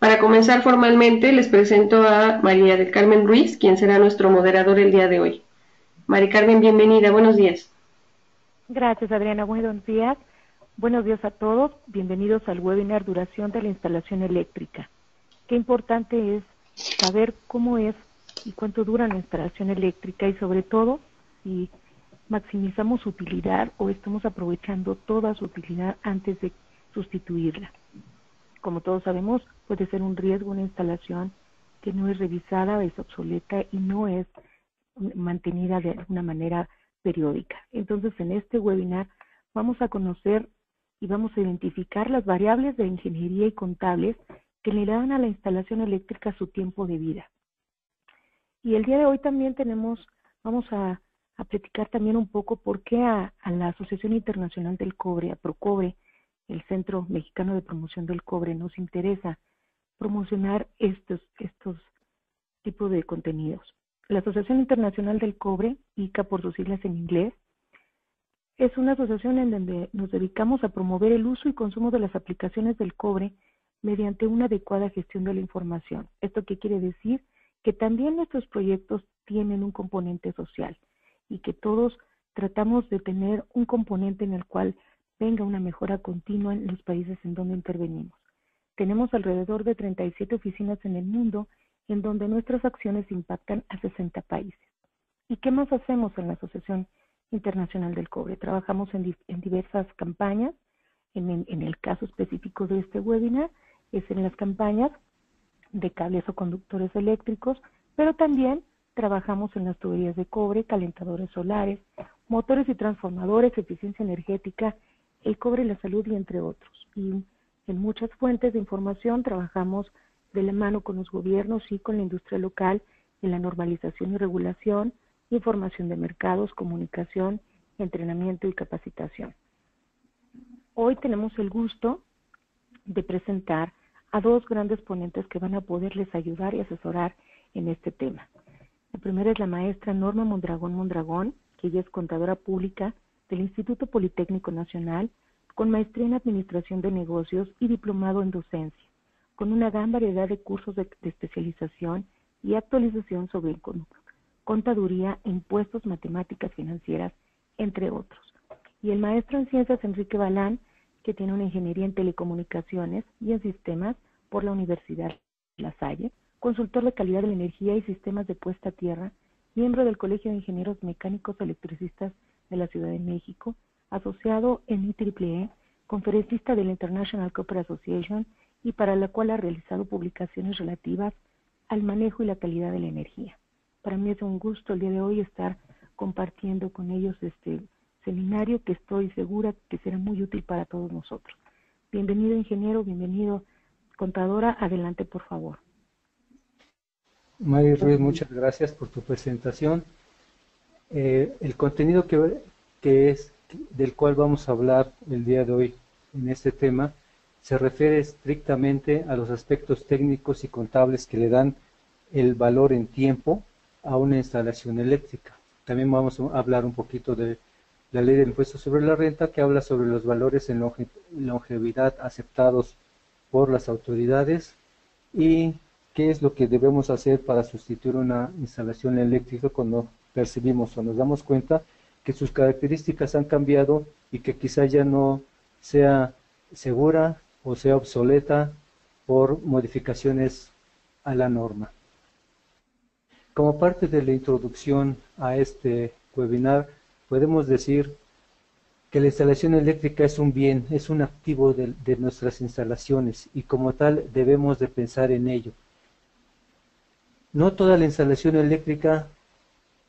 Para comenzar formalmente, les presento a María del Carmen Ruiz, quien será nuestro moderador el día de hoy. María Carmen, bienvenida, buenos días. Gracias, Adriana, buenos días. Buenos días a todos, bienvenidos al webinar Duración de la instalación eléctrica. Qué importante es saber cómo es y cuánto dura la instalación eléctrica y sobre todo si maximizamos su utilidad o estamos aprovechando toda su utilidad antes de sustituirla. Como todos sabemos, puede ser un riesgo una instalación que no es revisada, es obsoleta y no es mantenida de una manera periódica. Entonces, en este webinar vamos a conocer y vamos a identificar las variables de ingeniería y contables que le dan a la instalación eléctrica su tiempo de vida. Y el día de hoy también vamos a platicar también un poco por qué a la Asociación Internacional del Cobre, a Procobre, el Centro Mexicano de Promoción del Cobre, nos interesa promocionar estos tipos de contenidos. La Asociación Internacional del Cobre, ICA por sus siglas en inglés, es una asociación en donde nos dedicamos a promover el uso y consumo de las aplicaciones del cobre mediante una adecuada gestión de la información. ¿Esto qué quiere decir? Que también nuestros proyectos tienen un componente social y que todos tratamos de tener un componente en el cual venga una mejora continua en los países en donde intervenimos. Tenemos alrededor de 37 oficinas en el mundo en donde nuestras acciones impactan a 60 países. ¿Y qué más hacemos en la Asociación Internacional del Cobre? Trabajamos en diversas campañas. En el caso específico de este webinar, es en las campañas de cables o conductores eléctricos, pero también trabajamos en las tuberías de cobre, calentadores solares, motores y transformadores, eficiencia energética, el cobre y la salud, y entre otros. Y en muchas fuentes de información trabajamos de la mano con los gobiernos y con la industria local en la normalización y regulación, información de mercados, comunicación, entrenamiento y capacitación. Hoy tenemos el gusto de presentar a dos grandes ponentes que van a poderles ayudar y asesorar en este tema. La primera es la maestra Norma Mondragón, que ella es contadora pública del Instituto Politécnico Nacional, con maestría en Administración de Negocios y diplomado en Docencia, con una gran variedad de cursos de especialización y actualización sobre contaduría, impuestos, matemáticas financieras, entre otros. Y el maestro en Ciencias Enrique Balán, que tiene una ingeniería en telecomunicaciones y en sistemas por la Universidad La Salle, consultor de calidad de la energía y sistemas de puesta a tierra, miembro del Colegio de Ingenieros Mecánicos Electricistas de la Ciudad de México, asociado en IEEE, conferencista de la International Copper Association, y para la cual ha realizado publicaciones relativas al manejo y la calidad de la energía. Para mí es un gusto el día de hoy estar compartiendo con ellos este seminario que estoy segura que será muy útil para todos nosotros. Bienvenido, ingeniero, bienvenido, contadora, adelante por favor. Mari Ruiz, muchas gracias por tu presentación. El contenido del cual vamos a hablar el día de hoy en este tema se refiere estrictamente a los aspectos técnicos y contables que le dan el valor en tiempo a una instalación eléctrica. También vamos a hablar un poquito de la ley de impuestos sobre la renta, que habla sobre los valores en longevidad aceptados por las autoridades y qué es lo que debemos hacer para sustituir una instalación eléctrica cuando percibimos o nos damos cuenta que sus características han cambiado y que quizá ya no sea segura o sea obsoleta por modificaciones a la norma. Como parte de la introducción a este webinar, podemos decir que la instalación eléctrica es un bien, es un activo de nuestras instalaciones y como tal debemos de pensar en ello. No toda la instalación eléctrica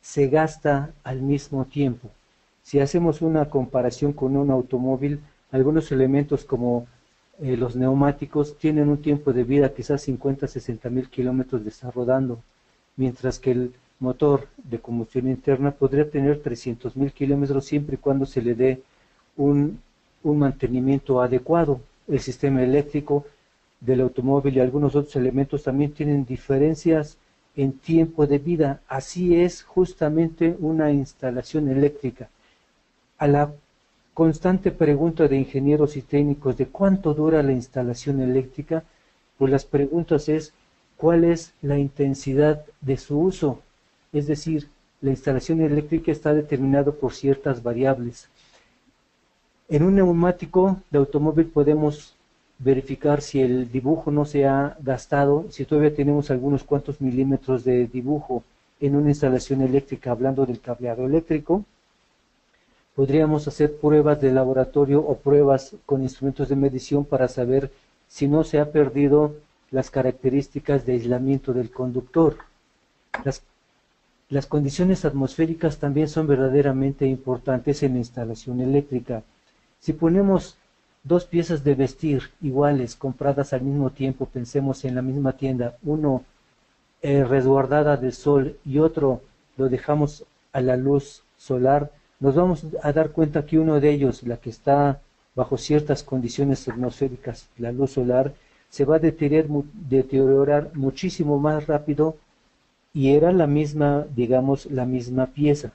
se gasta al mismo tiempo. Si hacemos una comparación con un automóvil, algunos elementos como los neumáticos tienen un tiempo de vida quizás 50-60 mil kilómetros de estar rodando, mientras que el motor de combustión interna podría tener 300.000 kilómetros siempre y cuando se le dé un mantenimiento adecuado. El sistema eléctrico del automóvil y algunos otros elementos también tienen diferencias en tiempo de vida. Así es justamente una instalación eléctrica. A la constante pregunta de ingenieros y técnicos de cuánto dura la instalación eléctrica, pues las preguntas es, ¿cuál es la intensidad de su uso? Es decir, la instalación eléctrica está determinada por ciertas variables. En un neumático de automóvil podemos verificar si el dibujo no se ha gastado, si todavía tenemos algunos cuantos milímetros de dibujo. En una instalación eléctrica, hablando del cableado eléctrico, podríamos hacer pruebas de laboratorio o pruebas con instrumentos de medición para saber si no se ha perdido las características de aislamiento del conductor. Las condiciones atmosféricas también son verdaderamente importantes en la instalación eléctrica. Si ponemos dos piezas de vestir iguales, compradas al mismo tiempo, pensemos en la misma tienda, uno resguardada del sol y otro lo dejamos a la luz solar, nos vamos a dar cuenta que uno de ellos, la que está bajo ciertas condiciones atmosféricas, la luz solar, se va a deteriorar muchísimo más rápido y era la misma, digamos, la misma pieza.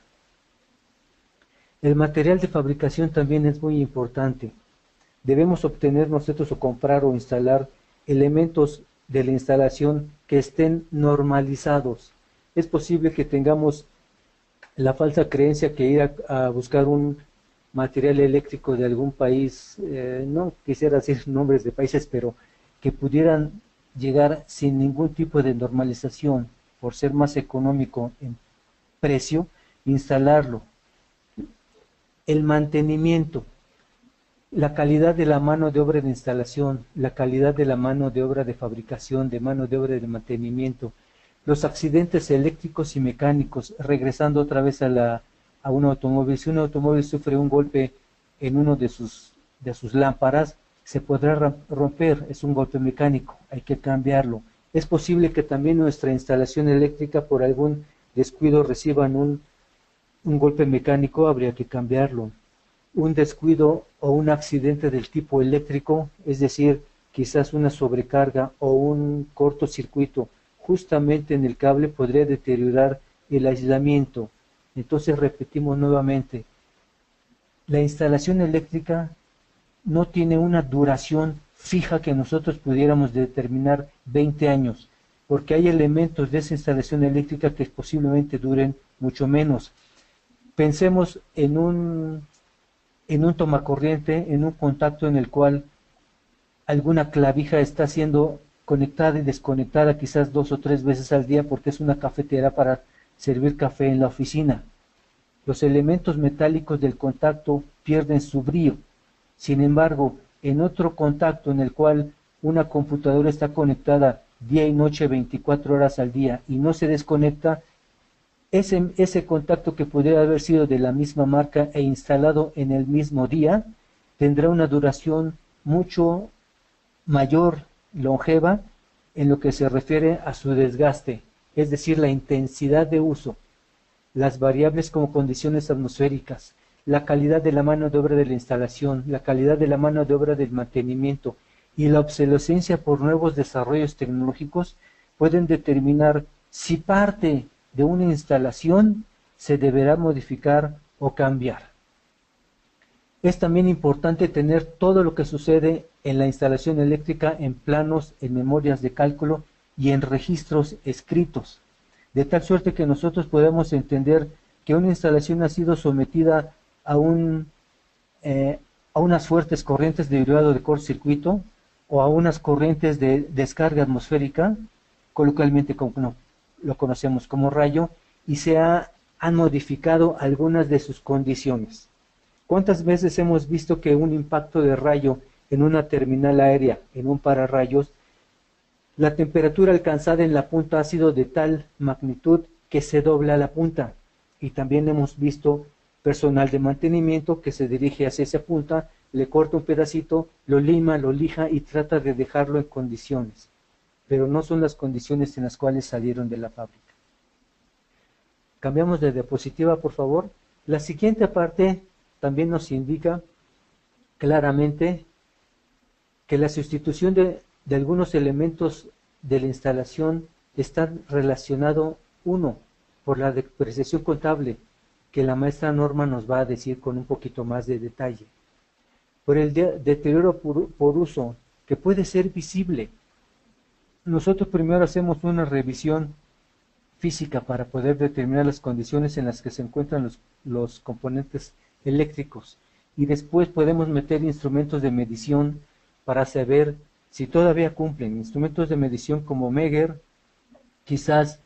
El material de fabricación también es muy importante. Debemos obtener nosotros o comprar o instalar elementos de la instalación que estén normalizados. Es posible que tengamos la falsa creencia que ir a buscar un material eléctrico de algún país, no quisiera decir nombres de países, pero que pudieran llegar sin ningún tipo de normalización, por ser más económico en precio, instalarlo. El mantenimiento, la calidad de la mano de obra de instalación, la calidad de la mano de obra de fabricación, de mano de obra de mantenimiento, los accidentes eléctricos y mecánicos, regresando otra vez a un automóvil. Si un automóvil sufre un golpe en uno de sus lámparas, se podrá romper, es un golpe mecánico, hay que cambiarlo. Es posible que también nuestra instalación eléctrica por algún descuido reciban un golpe mecánico, habría que cambiarlo. Un descuido o un accidente del tipo eléctrico, es decir, quizás una sobrecarga o un cortocircuito justamente en el cable, podría deteriorar el aislamiento. Entonces repetimos nuevamente, la instalación eléctrica no tiene una duración fija que nosotros pudiéramos determinar 20 años, porque hay elementos de esa instalación eléctrica que posiblemente duren mucho menos. Pensemos en un tomacorriente, en un contacto en el cual alguna clavija está siendo conectada y desconectada quizás 2 o 3 veces al día porque es una cafetera para servir café en la oficina. Los elementos metálicos del contacto pierden su brillo. Sin embargo, en otro contacto en el cual una computadora está conectada día y noche 24 horas al día y no se desconecta, ese contacto que pudiera haber sido de la misma marca e instalado en el mismo día, tendrá una duración mucho mayor, longeva, en lo que se refiere a su desgaste, es decir, la intensidad de uso, las variables como condiciones atmosféricas, la calidad de la mano de obra de la instalación, la calidad de la mano de obra del mantenimiento y la obsolescencia por nuevos desarrollos tecnológicos pueden determinar si parte de una instalación se deberá modificar o cambiar. Es también importante tener todo lo que sucede en la instalación eléctrica en planos, en memorias de cálculo y en registros escritos, de tal suerte que nosotros podamos entender que una instalación ha sido sometida a unas fuertes corrientes de derivado de cortocircuito o a unas corrientes de descarga atmosférica, coloquialmente como lo conocemos como rayo, y han modificado algunas de sus condiciones. ¿Cuántas veces hemos visto que un impacto de rayo en una terminal aérea, en un pararrayos, la temperatura alcanzada en la punta ha sido de tal magnitud que se dobla la punta? Y también hemos visto personal de mantenimiento que se dirige hacia esa punta, le corta un pedacito, lo lima, lo lija y trata de dejarlo en condiciones, pero no son las condiciones en las cuales salieron de la fábrica. Cambiamos de diapositiva, por favor. La siguiente parte también nos indica claramente que la sustitución de algunos elementos de la instalación está relacionado, uno, por la depreciación contable, que la maestra Norma nos va a decir con un poquito más de detalle, por el deterioro por uso, que puede ser visible. nosotros primero hacemos una revisión física para poder determinar las condiciones en las que se encuentran los componentes eléctricos, y después podemos meter instrumentos de medición para saber si todavía cumplen, instrumentos de medición como Megger, quizás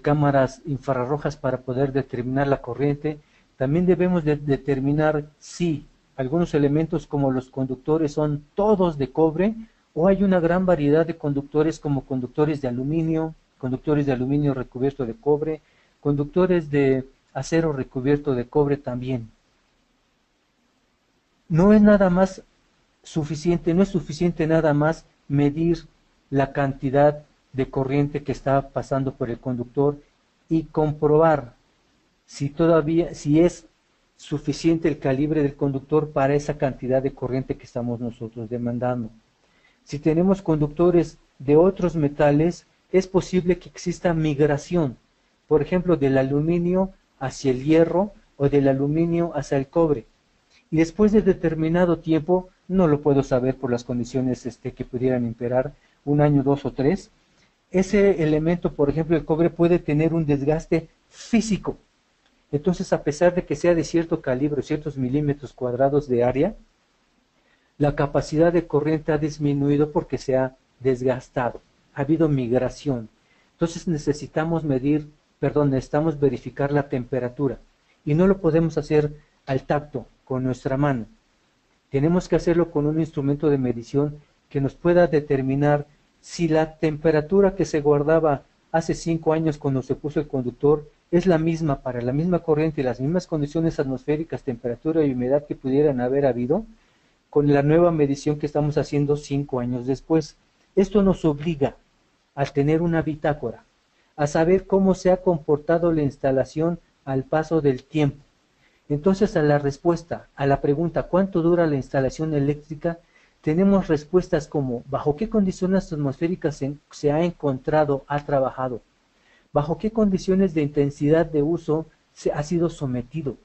cámaras infrarrojas para poder determinar la corriente. También debemos de determinar si algunos elementos como los conductores son todos de cobre, o hay una gran variedad de conductores como conductores de aluminio recubierto de cobre, conductores de acero recubierto de cobre también. No es suficiente nada más medir la cantidad de corriente que está pasando por el conductor y comprobar si es suficiente el calibre del conductor para esa cantidad de corriente que estamos nosotros demandando. Si tenemos conductores de otros metales, es posible que exista migración, por ejemplo, del aluminio hacia el hierro o del aluminio hacia el cobre. Y después de determinado tiempo, no lo puedo saber por las condiciones que pudieran imperar, 1 año, 2 o 3, ese elemento, por ejemplo, el cobre puede tener un desgaste físico. Entonces, a pesar de que sea de cierto calibre, ciertos milímetros cuadrados de área, la capacidad de corriente ha disminuido porque se ha desgastado, ha habido migración. Entonces necesitamos verificar la temperatura, y no lo podemos hacer al tacto, con nuestra mano. Tenemos que hacerlo con un instrumento de medición que nos pueda determinar si la temperatura que se guardaba hace 5 años cuando se puso el conductor es la misma para la misma corriente y las mismas condiciones atmosféricas, temperatura y humedad que pudieran haber habido con la nueva medición que estamos haciendo 5 años después. Esto nos obliga a tener una bitácora, a saber cómo se ha comportado la instalación al paso del tiempo. Entonces, a la pregunta ¿cuánto dura la instalación eléctrica?, tenemos respuestas como ¿bajo qué condiciones atmosféricas se ha encontrado, ha trabajado? ¿Bajo qué condiciones de intensidad de uso se ha sido sometido?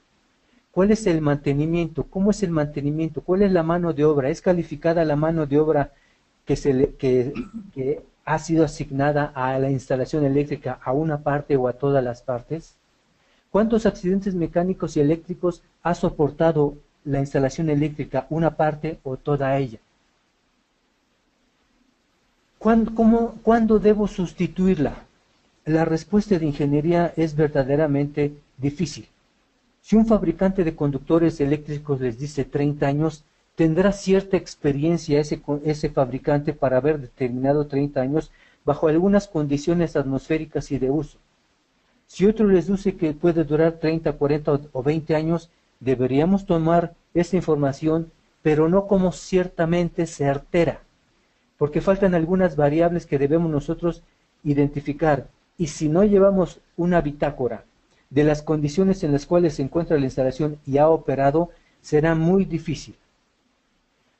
¿Cuál es el mantenimiento? ¿Cómo es el mantenimiento? ¿Cuál es la mano de obra? ¿Es calificada la mano de obra que ha sido asignada a la instalación eléctrica a una parte o a todas las partes? ¿Cuántos accidentes mecánicos y eléctricos ha soportado la instalación eléctrica, una parte o toda ella? ¿Cuándo debo sustituirla? La respuesta de ingeniería es verdaderamente difícil. Si un fabricante de conductores eléctricos les dice 30 años, tendrá cierta experiencia ese fabricante para haber determinado 30 años bajo algunas condiciones atmosféricas y de uso. Si otro les dice que puede durar 30, 40 o 20 años, deberíamos tomar esta información, pero no como ciertamente certera, porque faltan algunas variables que debemos nosotros identificar, y si no llevamos una bitácora de las condiciones en las cuales se encuentra la instalación y ha operado, será muy difícil.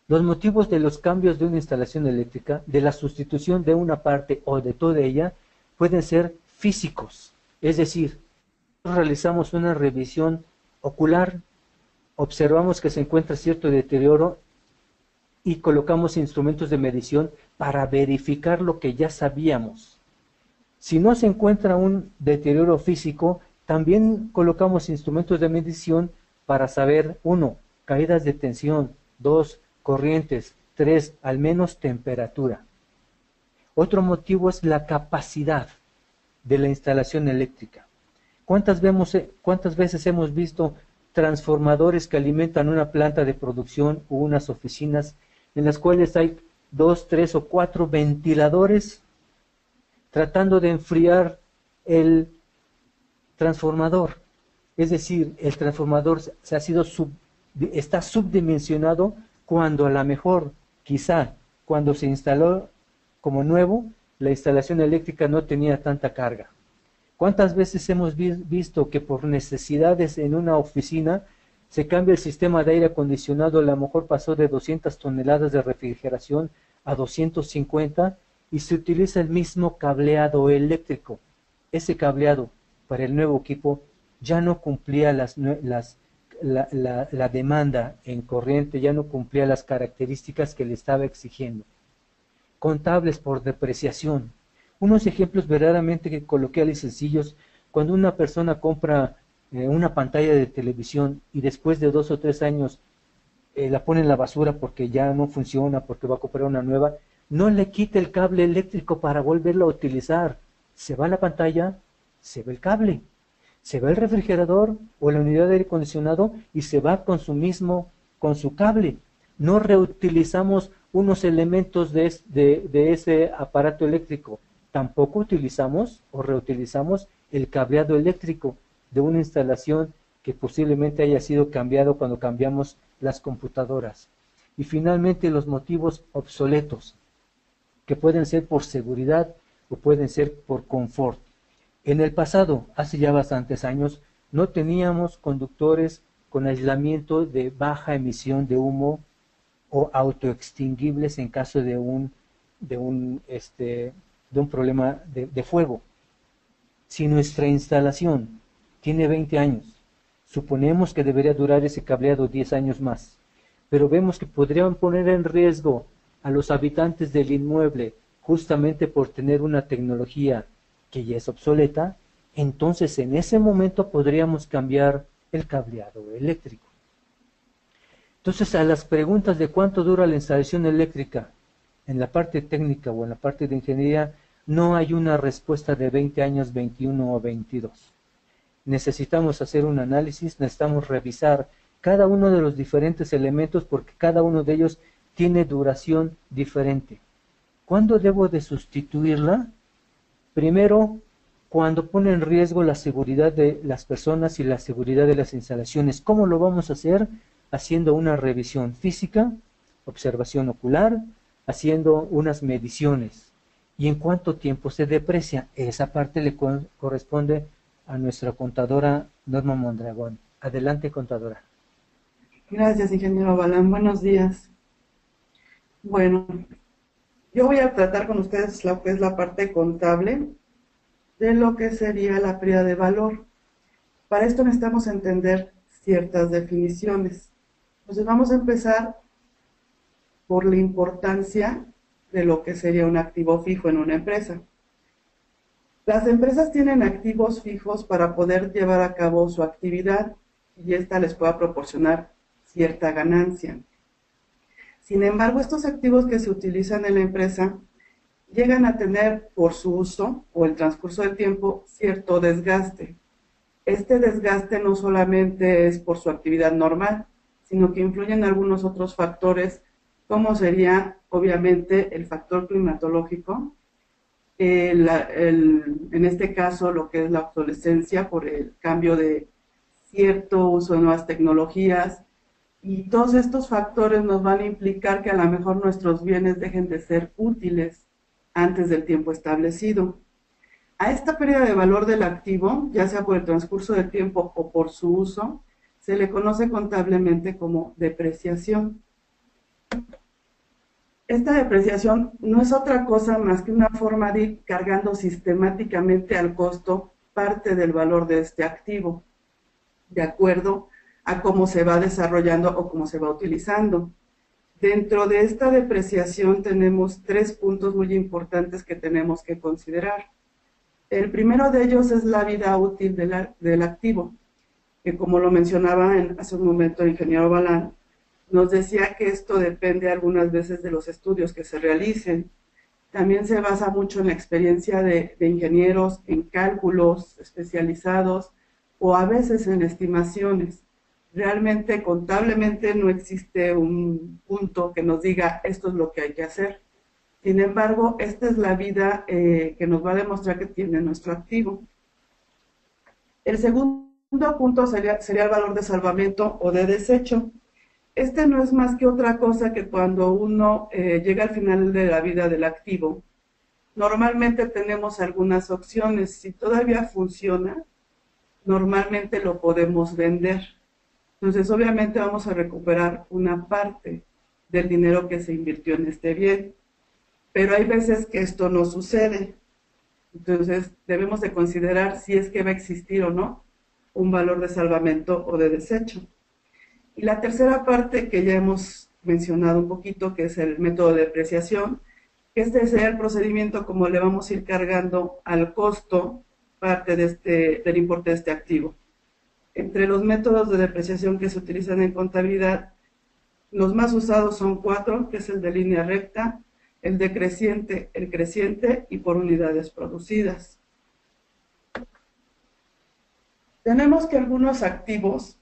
Los motivos de los cambios de una instalación eléctrica, de la sustitución de una parte o de toda ella, pueden ser físicos. Es decir, realizamos una revisión ocular, observamos que se encuentra cierto deterioro y colocamos instrumentos de medición para verificar lo que ya sabíamos. Si no se encuentra un deterioro físico, también colocamos instrumentos de medición para saber, 1, caídas de tensión, 2, corrientes, 3, al menos temperatura. Otro motivo es la capacidad de la instalación eléctrica. ¿Cuántas veces hemos visto transformadores que alimentan una planta de producción o unas oficinas en las cuales hay 2, 3 o 4 ventiladores tratando de enfriar el transformador? Es decir, el transformador está subdimensionado cuando a lo mejor, quizá, cuando se instaló como nuevo, la instalación eléctrica no tenía tanta carga. ¿Cuántas veces hemos visto que por necesidades en una oficina se cambia el sistema de aire acondicionado? A lo mejor pasó de 200 toneladas de refrigeración a 250 y se utiliza el mismo cableado eléctrico. Ese cableado para el nuevo equipo ya no cumplía la demanda en corriente, ya no cumplía las características que le estaba exigiendo. contables por depreciación. Unos ejemplos verdaderamente coloquiales y sencillos: cuando una persona compra una pantalla de televisión y después de 2 o 3 años la pone en la basura porque ya no funciona, porque va a comprar una nueva, no le quite el cable eléctrico para volverlo a utilizar. Se va la pantalla, se va el cable, se va el refrigerador o la unidad de aire acondicionado y se va con su cable. No reutilizamos unos elementos de ese aparato eléctrico. Tampoco utilizamos o reutilizamos el cableado eléctrico de una instalación que posiblemente haya sido cambiado cuando cambiamos las computadoras. Y finalmente, los motivos obsoletos, que pueden ser por seguridad o pueden ser por confort. En el pasado, hace ya bastantes años, no teníamos conductores con aislamiento de baja emisión de humo o autoextinguibles en caso de un problema de fuego. Si nuestra instalación tiene 20 años, suponemos que debería durar ese cableado 10 años más, pero vemos que podrían poner en riesgo a los habitantes del inmueble justamente por tener una tecnología que ya es obsoleta. Entonces en ese momento podríamos cambiar el cableado eléctrico. Entonces, a las preguntas de cuánto dura la instalación eléctrica en la parte técnica o en la parte de ingeniería, no hay una respuesta de 20 años, 21 o 22. Necesitamos hacer un análisis, necesitamos revisar cada uno de los diferentes elementos porque cada uno de ellos tiene duración diferente. ¿Cuándo debo de sustituirla? Primero, cuando pone en riesgo la seguridad de las personas y la seguridad de las instalaciones. ¿Cómo lo vamos a hacer? Haciendo una revisión física, observación ocular, haciendo unas mediciones. ¿Y en cuánto tiempo se deprecia? Esa parte le corresponde a nuestra contadora Norma Mondragón. Adelante, contadora. Gracias, ingeniero Balán. Buenos días. Bueno, yo voy a tratar con ustedes lo que es la parte contable de lo que sería la pérdida de valor. Para esto necesitamos entender ciertas definiciones. Entonces vamos a empezar por la importancia de lo que sería un activo fijo en una empresa. Las empresas tienen activos fijos para poder llevar a cabo su actividad y esta les pueda proporcionar cierta ganancia. Sin embargo, estos activos que se utilizan en la empresa llegan a tener por su uso o el transcurso del tiempo cierto desgaste. Este desgaste no solamente es por su actividad normal, sino que influyen algunos otros factores, como sería obviamente el factor climatológico, en este caso lo que es la obsolescencia por el cambio de cierto uso de nuevas tecnologías, y todos estos factores nos van a implicar que a lo mejor nuestros bienes dejen de ser útiles antes del tiempo establecido. A esta pérdida de valor del activo, ya sea por el transcurso del tiempo o por su uso, se le conoce contablemente como depreciación. Esta depreciación no es otra cosa más que una forma de ir cargando sistemáticamente al costo parte del valor de este activo, de acuerdo a cómo se va desarrollando o cómo se va utilizando. Dentro de esta depreciación tenemos 3 puntos muy importantes que tenemos que considerar. El primero de ellos es la vida útil del activo, que como lo mencionaba hace un momento el ingeniero Balán, nos decía que esto depende algunas veces de los estudios que se realicen. También se basa mucho en la experiencia de ingenieros, en cálculos especializados o a veces en estimaciones. Realmente, contablemente, no existe un punto que nos diga esto es lo que hay que hacer. Sin embargo, esta es la vida que nos va a demostrar que tiene nuestro activo. El segundo punto sería el valor de salvamento o de desecho. Este no es más que otra cosa que cuando uno llega al final de la vida del activo, normalmente tenemos algunas opciones. Si todavía funciona, normalmente lo podemos vender. Entonces, obviamente vamos a recuperar una parte del dinero que se invirtió en este bien. Pero hay veces que esto no sucede. Entonces, debemos de considerar si es que va a existir o no un valor de salvamento o de desecho. Y la tercera parte que ya hemos mencionado un poquito, que es el método de depreciación, Este sería el procedimiento como le vamos a ir cargando al costo parte del importe de este activo. Entre los métodos de depreciación que se utilizan en contabilidad, los más usados son 4, que es el de línea recta, el decreciente, el creciente y por unidades producidas. Tenemos que algunos activos,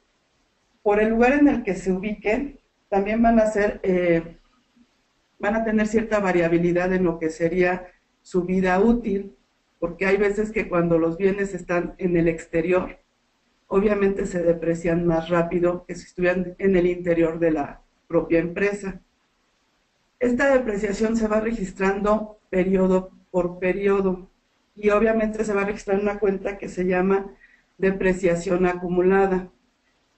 por el lugar en el que se ubiquen, también van a tener cierta variabilidad en lo que sería su vida útil, porque hay veces que cuando los bienes están en el exterior, obviamente se deprecian más rápido que si estuvieran en el interior de la propia empresa. Esta depreciación se va registrando periodo por periodo y obviamente se va a registrar en una cuenta que se llama depreciación acumulada,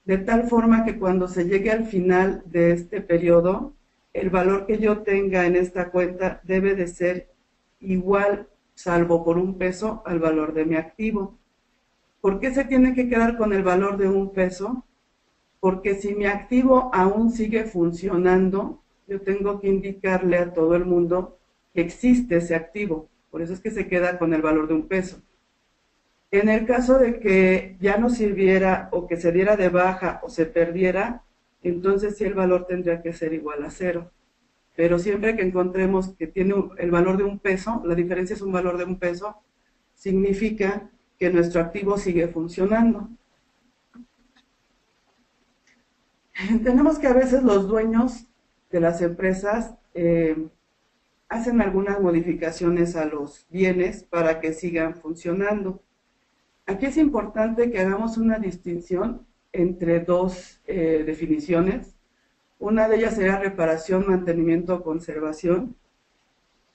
de tal forma que cuando se llegue al final de este periodo, el valor que yo tenga en esta cuenta debe de ser igual, salvo por $1, al valor de mi activo. ¿Por qué se tiene que quedar con el valor de $1? Porque si mi activo aún sigue funcionando, yo tengo que indicarle a todo el mundo que existe ese activo. Por eso es que se queda con el valor de $1. En el caso de que ya no sirviera o que se diera de baja o se perdiera, entonces sí el valor tendría que ser igual a 0. Pero siempre que encontremos que tiene el valor de $1, la diferencia es un valor de $1, significa que nuestro activo sigue funcionando. Tenemos que a veces los dueños de las empresas hacen algunas modificaciones a los bienes para que sigan funcionando. Aquí es importante que hagamos una distinción entre dos definiciones. Una de ellas sería reparación, mantenimiento o conservación,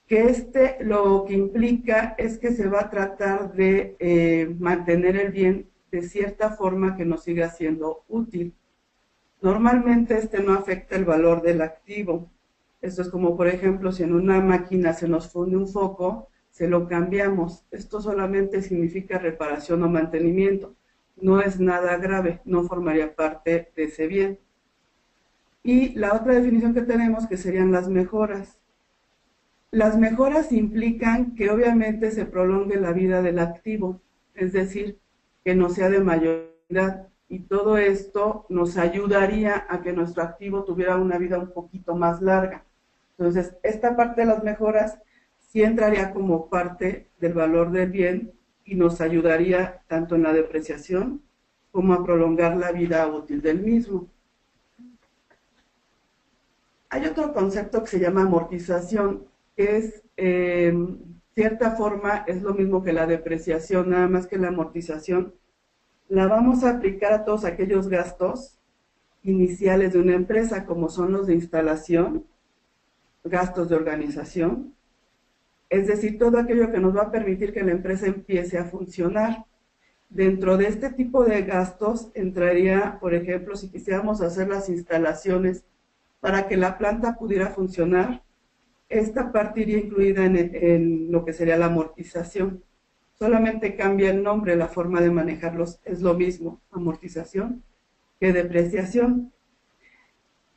que lo que implica es que se va a tratar de mantener el bien de cierta forma que nos siga siendo útil. Normalmente no afecta el valor del activo. Esto es como, por ejemplo, si en una máquina se nos funde un foco, se lo cambiamos. Esto solamente significa reparación o mantenimiento. No es nada grave, no formaría parte de ese bien. Y la otra definición que tenemos, que serían las mejoras. Las mejoras implican que obviamente se prolongue la vida del activo, es decir, que no sea de mayor edad. Y todo esto nos ayudaría a que nuestro activo tuviera una vida un poquito más larga. Entonces, esta parte de las mejoras sí entraría como parte del valor del bien y nos ayudaría tanto en la depreciación como a prolongar la vida útil del mismo. Hay otro concepto que se llama amortización, que es, cierta forma, es lo mismo que la depreciación, nada más que la amortización la vamos a aplicar a todos aquellos gastos iniciales de una empresa, como son los de instalación, gastos de organización, es decir, todo aquello que nos va a permitir que la empresa empiece a funcionar. Dentro de este tipo de gastos entraría, por ejemplo, si quisiéramos hacer las instalaciones para que la planta pudiera funcionar, esta parte iría incluida en lo que sería la amortización. Solamente cambia el nombre, la forma de manejarlos es lo mismo, amortización que depreciación.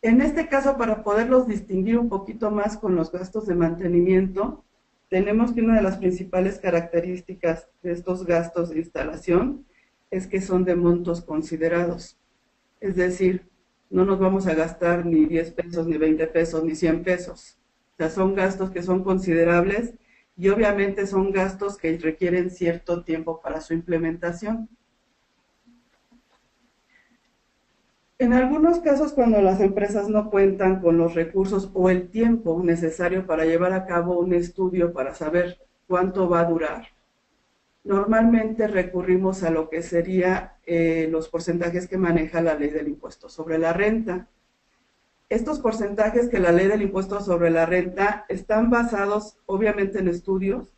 En este caso, para poderlos distinguir un poquito más con los gastos de mantenimiento, tenemos que una de las principales características de estos gastos de instalación es que son de montos considerados. Es decir, no nos vamos a gastar ni 10 pesos, ni 20 pesos, ni 100 pesos. O sea, son gastos que son considerables y obviamente son gastos que requieren cierto tiempo para su implementación. En algunos casos, cuando las empresas no cuentan con los recursos o el tiempo necesario para llevar a cabo un estudio para saber cuánto va a durar, normalmente recurrimos a lo que sería los porcentajes que maneja la ley del impuesto sobre la renta. Estos porcentajes que la ley del impuesto sobre la renta están basados obviamente en estudios,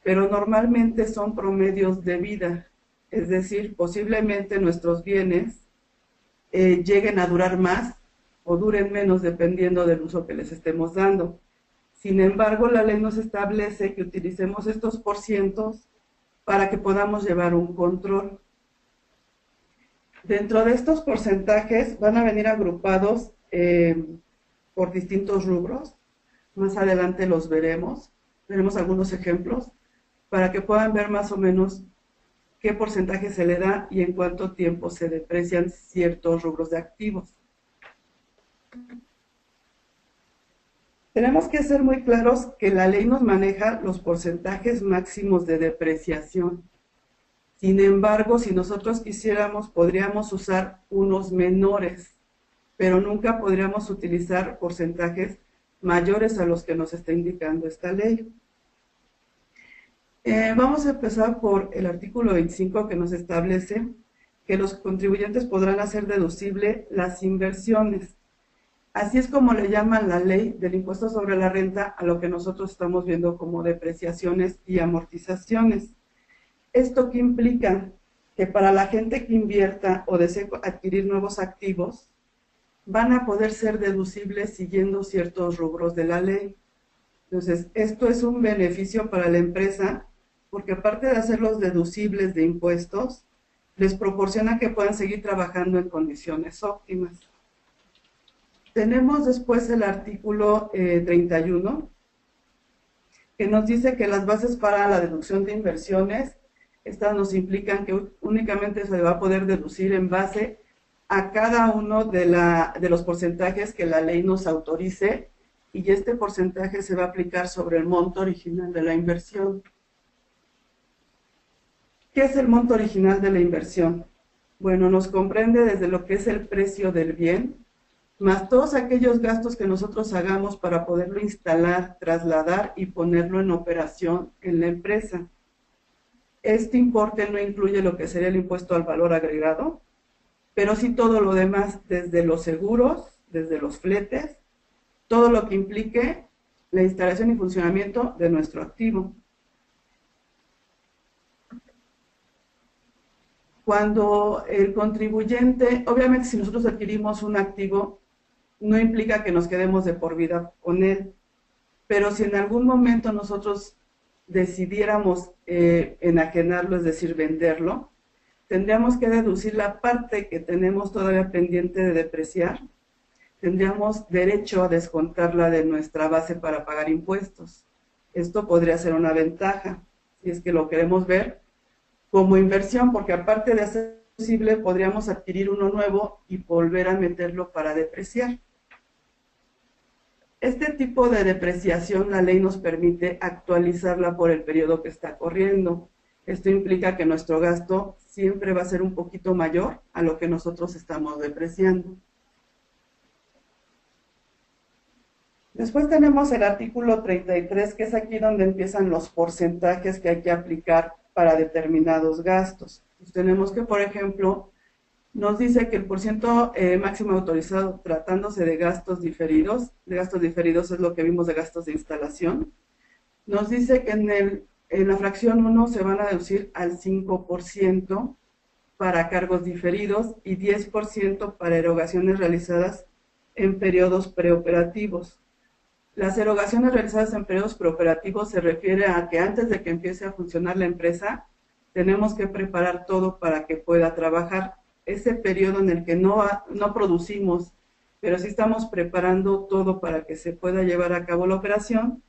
pero normalmente son promedios de vida, es decir, posiblemente nuestros bienes lleguen a durar más o duren menos dependiendo del uso que les estemos dando. Sin embargo, la ley nos establece que utilicemos estos porcientos para que podamos llevar un control. Dentro de estos porcentajes van a venir agrupados por distintos rubros. Más adelante los veremos algunos ejemplos para que puedan ver más o menos qué porcentaje se le da y en cuánto tiempo se deprecian ciertos rubros de activos. Tenemos que ser muy claros que la ley nos maneja los porcentajes máximos de depreciación. Sin embargo, si nosotros quisiéramos, podríamos usar unos menores, pero nunca podríamos utilizar porcentajes mayores a los que nos está indicando esta ley. Vamos a empezar por el artículo 25 que nos establece que los contribuyentes podrán hacer deducible las inversiones. Así es como le llaman la ley del impuesto sobre la renta a lo que nosotros estamos viendo como depreciaciones y amortizaciones. ¿Esto qué implica? Que para la gente que invierta o desee adquirir nuevos activos, van a poder ser deducibles siguiendo ciertos rubros de la ley. Entonces, esto es un beneficio para la empresa, porque aparte de hacerlos deducibles de impuestos, les proporciona que puedan seguir trabajando en condiciones óptimas. Tenemos después el artículo 31, que nos dice que las bases para la deducción de inversiones, estas nos implican que únicamente se va a poder deducir en base a cada uno de los porcentajes que la ley nos autorice, y este porcentaje se va a aplicar sobre el monto original de la inversión. ¿Qué es el monto original de la inversión? Bueno, nos comprende desde lo que es el precio del bien, más todos aquellos gastos que nosotros hagamos para poderlo instalar, trasladar y ponerlo en operación en la empresa. Este importe no incluye lo que sería el impuesto al valor agregado, pero sí todo lo demás, desde los seguros, desde los fletes, todo lo que implique la instalación y funcionamiento de nuestro activo. Cuando el contribuyente, obviamente si nosotros adquirimos un activo, no implica que nos quedemos de por vida con él, pero si en algún momento nosotros decidiéramos enajenarlo, es decir, venderlo, tendríamos que deducir la parte que tenemos todavía pendiente de depreciar, tendríamos derecho a descontarla de nuestra base para pagar impuestos. Esto podría ser una ventaja, si es que lo queremos ver como inversión, porque aparte de hacer posible, podríamos adquirir uno nuevo y volver a meterlo para depreciar. Este tipo de depreciación, la ley nos permite actualizarla por el periodo que está corriendo. Esto implica que nuestro gasto siempre va a ser un poquito mayor a lo que nosotros estamos depreciando. Después tenemos el artículo 33, que es aquí donde empiezan los porcentajes que hay que aplicar para determinados gastos. Pues tenemos que, por ejemplo, nos dice que el porciento máximo autorizado tratándose de gastos diferidos es lo que vimos de gastos de instalación, nos dice que en la fracción 1 se van a deducir al 5% para cargos diferidos y 10% para erogaciones realizadas en periodos preoperativos. Las erogaciones realizadas en periodos preoperativos se refiere a que antes de que empiece a funcionar la empresa, tenemos que preparar todo para que pueda trabajar. Ese periodo en el que no producimos, pero sí estamos preparando todo para que se pueda llevar a cabo la operación,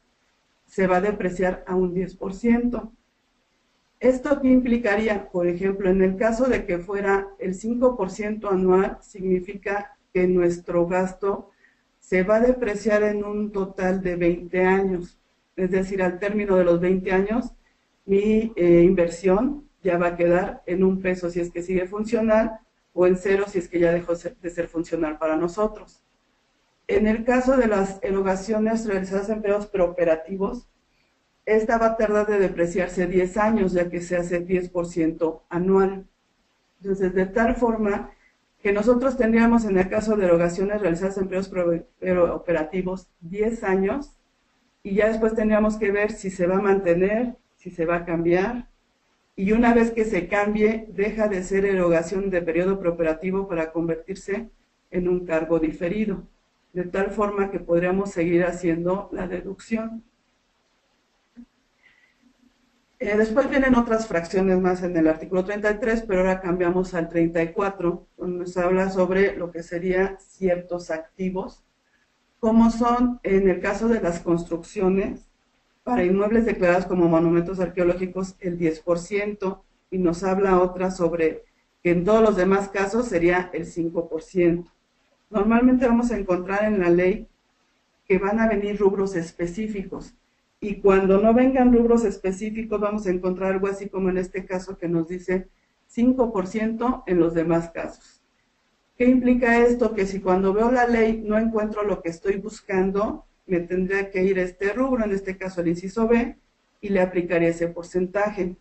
se va a depreciar a un 10%. ¿Esto qué implicaría? Por ejemplo, en el caso de que fuera el 5% anual, significa que nuestro gasto se va a depreciar en un total de 20 años. Es decir, al término de los 20 años, mi inversión ya va a quedar en $1 si es que sigue funcional, o en 0 si es que ya dejó de ser funcional para nosotros. En el caso de las erogaciones realizadas en periodos preoperativos, esta va a tardar de depreciarse 10 años, ya que se hace 10% anual. Entonces, de tal forma que nosotros tendríamos, en el caso de erogaciones realizadas en periodos preoperativos, 10 años, y ya después tendríamos que ver si se va a mantener, si se va a cambiar, y una vez que se cambie, deja de ser erogación de periodo preoperativo para convertirse en un cargo diferido, de tal forma que podríamos seguir haciendo la deducción. Después vienen otras fracciones más en el artículo 33, pero ahora cambiamos al 34, donde nos habla sobre lo que serían ciertos activos como son en el caso de las construcciones, para inmuebles declarados como monumentos arqueológicos el 10%, y nos habla otra sobre que en todos los demás casos sería el 5%. Normalmente vamos a encontrar en la ley que van a venir rubros específicos, y cuando no vengan rubros específicos vamos a encontrar algo así como en este caso que nos dice 5% en los demás casos. ¿Qué implica esto? Que si cuando veo la ley no encuentro lo que estoy buscando, me tendría que ir a este rubro, en este caso el inciso B, y le aplicaría ese porcentaje.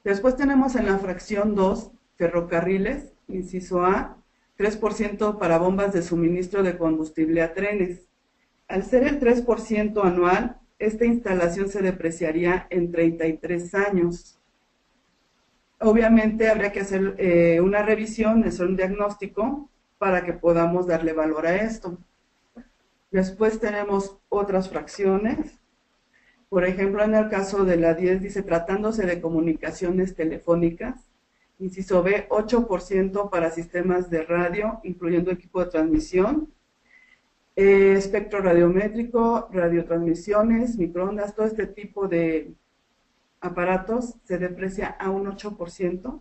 Después tenemos en la fracción 2, ferrocarriles, inciso A, 3% para bombas de suministro de combustible a trenes. Al ser el 3% anual, esta instalación se depreciaría en 33 años. Obviamente habría que hacer una revisión, hacer un diagnóstico para que podamos darle valor a esto. Después tenemos otras fracciones. Por ejemplo, en el caso de la 10 dice, tratándose de comunicaciones telefónicas, inciso B, 8% para sistemas de radio, incluyendo equipo de transmisión, espectro radiométrico, radiotransmisiones, microondas, todo este tipo de aparatos se deprecia a un 8%,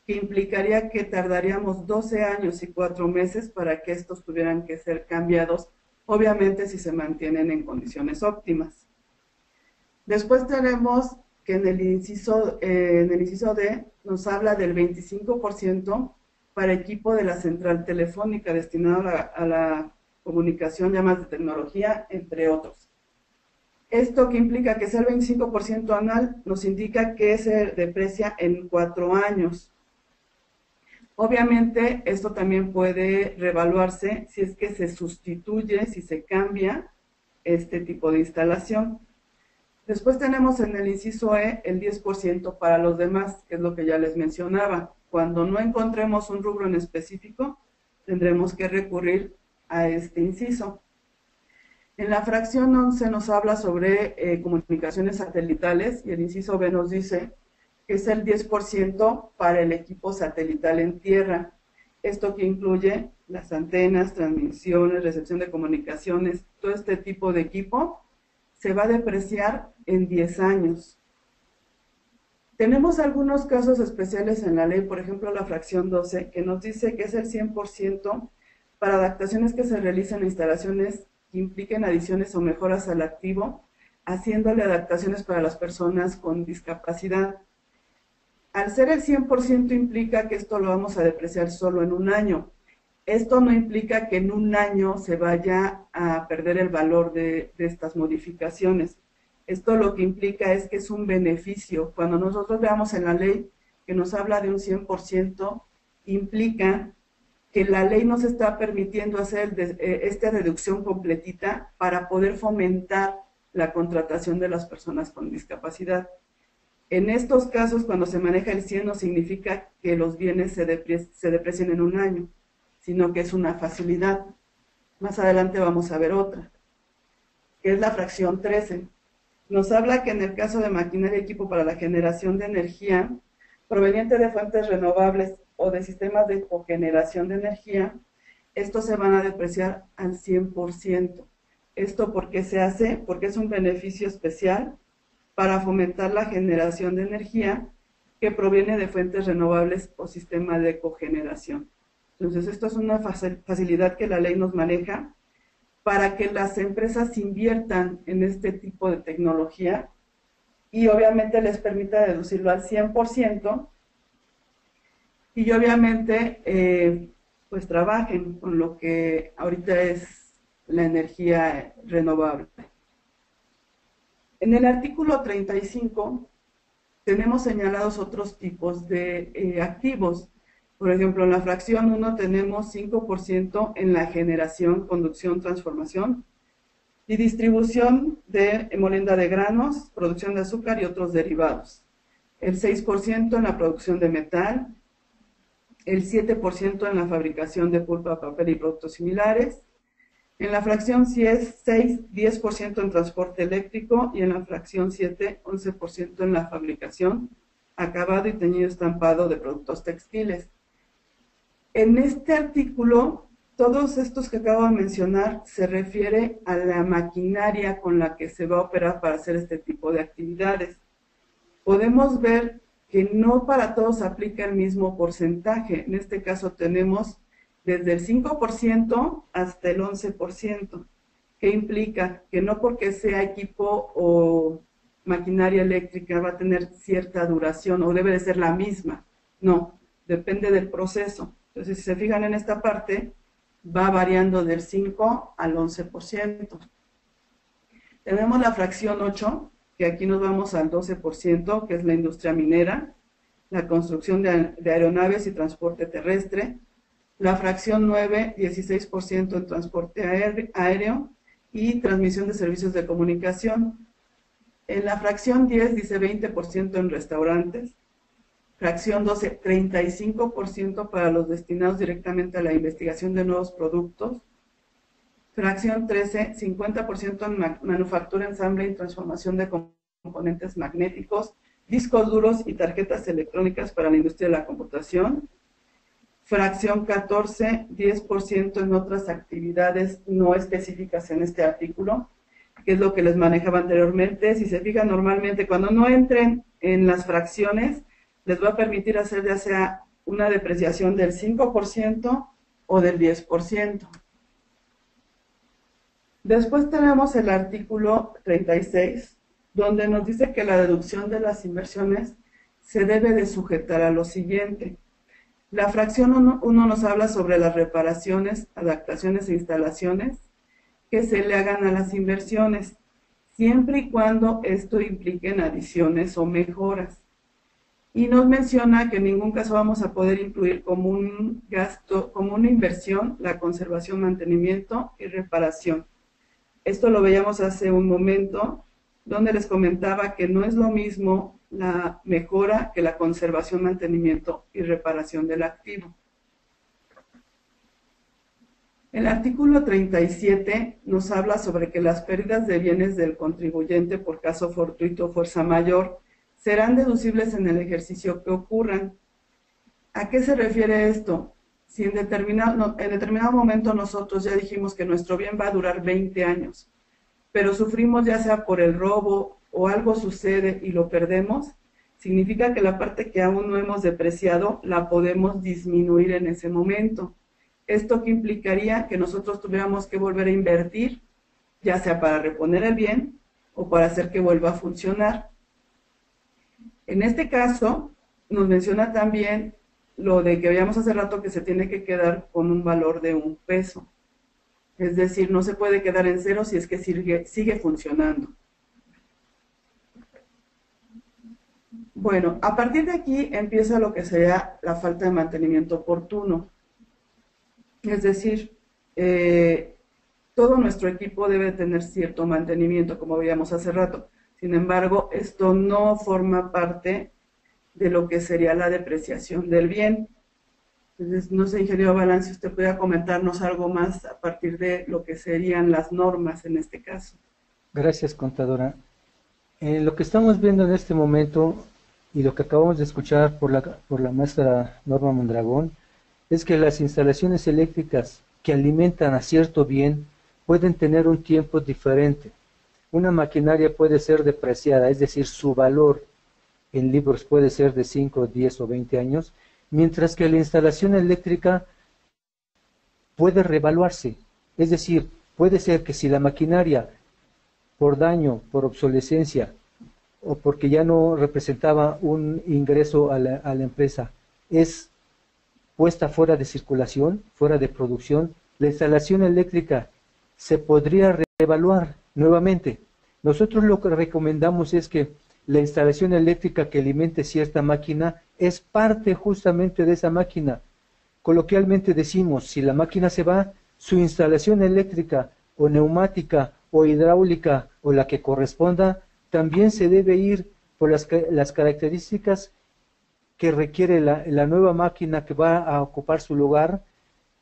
que implicaría que tardaríamos 12 años y 4 meses para que estos tuvieran que ser cambiados, obviamente si se mantienen en condiciones óptimas. Después tenemos que en el inciso D nos habla del 25% para equipo de la central telefónica destinado a la comunicación, llamadas de tecnología, entre otros. Esto que implica que sea el 25% anual nos indica que se deprecia en 4 años. Obviamente esto también puede revaluarse si es que se sustituye, si se cambia este tipo de instalación. Después tenemos en el inciso E el 10% para los demás, que es lo que ya les mencionaba. Cuando no encontremos un rubro en específico, tendremos que recurrir a este inciso. En la fracción 11 nos habla sobre comunicaciones satelitales y el inciso B nos dice que es el 10% para el equipo satelital en tierra. Esto que incluye las antenas, transmisiones, recepción de comunicaciones, todo este tipo de equipo se va a depreciar en 10 años. Tenemos algunos casos especiales en la ley, por ejemplo la fracción 12, que nos dice que es el 100% para adaptaciones que se realicen en instalaciones que impliquen adiciones o mejoras al activo, haciéndole adaptaciones para las personas con discapacidad. Al ser el 100% implica que esto lo vamos a depreciar solo en un año. Esto no implica que en un año se vaya a perder el valor de estas modificaciones. Esto lo que implica es que es un beneficio. Cuando nosotros veamos en la ley que nos habla de un 100%, implica que la ley nos está permitiendo hacer esta reducción completita para poder fomentar la contratación de las personas con discapacidad. En estos casos, cuando se maneja el 100, no significa que los bienes se deprecien en un año, sino que es una facilidad. Más adelante vamos a ver otra, que es la fracción 13. Nos habla que en el caso de maquinaria y equipo para la generación de energía proveniente de fuentes renovables o de sistemas de cogeneración de energía, estos se van a depreciar al 100%. ¿Esto por qué se hace? Porque es un beneficio especial para fomentar la generación de energía que proviene de fuentes renovables o sistemas de cogeneración. Entonces, esto es una facilidad que la ley nos maneja para que las empresas inviertan en este tipo de tecnología y obviamente les permita deducirlo al 100% y obviamente pues trabajen con lo que ahorita es la energía renovable. En el artículo 35 tenemos señalados otros tipos de activos. Por ejemplo, en la fracción 1 tenemos 5% en la generación, conducción, transformación y distribución de molienda de granos, producción de azúcar y otros derivados. El 6% en la producción de metal, el 7% en la fabricación de pulpa, papel y productos similares. En la fracción 6, 10% en transporte eléctrico y en la fracción 7, 11% en la fabricación, acabado y teñido estampado de productos textiles. En este artículo todos estos que acabo de mencionar se refiere a la maquinaria con la que se va a operar para hacer este tipo de actividades. Podemos ver que no para todos aplica el mismo porcentaje. En este caso tenemos desde el 5% hasta el 11%. ¿Qué implica? Que no porque sea equipo o maquinaria eléctrica va a tener cierta duración o debe de ser la misma. No, depende del proceso. Entonces, si se fijan en esta parte, va variando del 5 al 11%. Tenemos la fracción 8, que aquí nos vamos al 12%, que es la industria minera, la construcción de aeronaves y transporte terrestre. La fracción 9, 16% en transporte aéreo y transmisión de servicios de comunicación. En la fracción 10 dice 20% en restaurantes. Fracción 12, 35% para los destinados directamente a la investigación de nuevos productos. Fracción 13, 50% en manufactura, ensamble y transformación de componentes magnéticos, discos duros y tarjetas electrónicas para la industria de la computación. Fracción 14, 10% en otras actividades no específicas en este artículo, que es lo que les manejaba anteriormente. Si se fijan, normalmente cuando no entren en las fracciones, les va a permitir hacer ya sea una depreciación del 5% o del 10%. Después tenemos el artículo 36, donde nos dice que la deducción de las inversiones se debe de sujetar a lo siguiente. La fracción 1 nos habla sobre las reparaciones, adaptaciones e instalaciones que se le hagan a las inversiones, siempre y cuando esto implique adiciones o mejoras. Y nos menciona que en ningún caso vamos a poder incluir como un gasto, como una inversión, la conservación, mantenimiento y reparación. Esto lo veíamos hace un momento, donde les comentaba que no es lo mismo la mejora que la conservación, mantenimiento y reparación del activo. El artículo 37 nos habla sobre que las pérdidas de bienes del contribuyente por caso fortuito o fuerza mayor serán deducibles en el ejercicio que ocurran. ¿A qué se refiere esto? Si en determinado momento nosotros ya dijimos que nuestro bien va a durar 20 años, pero sufrimos ya sea por el robo o algo sucede y lo perdemos, significa que la parte que aún no hemos depreciado la podemos disminuir en ese momento. Esto que implicaría que nosotros tuviéramos que volver a invertir, ya sea para reponer el bien o para hacer que vuelva a funcionar. En este caso, nos menciona también lo de que veíamos hace rato que se tiene que quedar con un valor de 1 peso. Es decir, no se puede quedar en cero si es que sigue funcionando. Bueno, a partir de aquí empieza lo que sería la falta de mantenimiento oportuno. Es decir, todo nuestro equipo debe tener cierto mantenimiento, como veíamos hace rato. Sin embargo, esto no forma parte de lo que sería la depreciación del bien. Entonces, no sé, ingeniero Balán, si usted pudiera comentarnos algo más a partir de lo que serían las normas en este caso. Gracias, contadora. Lo que estamos viendo en este momento y lo que acabamos de escuchar por la maestra Norma Mondragón es que las instalaciones eléctricas que alimentan a cierto bien pueden tener un tiempo diferente. Una maquinaria puede ser depreciada, es decir, su valor en libros puede ser de 5, 10 o 20 años, mientras que la instalación eléctrica puede revaluarse. Es decir, puede ser que si la maquinaria, por daño, por obsolescencia, o porque ya no representaba un ingreso a la empresa, es puesta fuera de circulación, fuera de producción, la instalación eléctrica se podría reevaluar nuevamente. Nosotros lo que recomendamos es que la instalación eléctrica que alimente cierta máquina es parte justamente de esa máquina. Coloquialmente decimos, si la máquina se va, su instalación eléctrica o neumática o hidráulica o la que corresponda, también se debe ir por las características que requiere la nueva máquina que va a ocupar su lugar,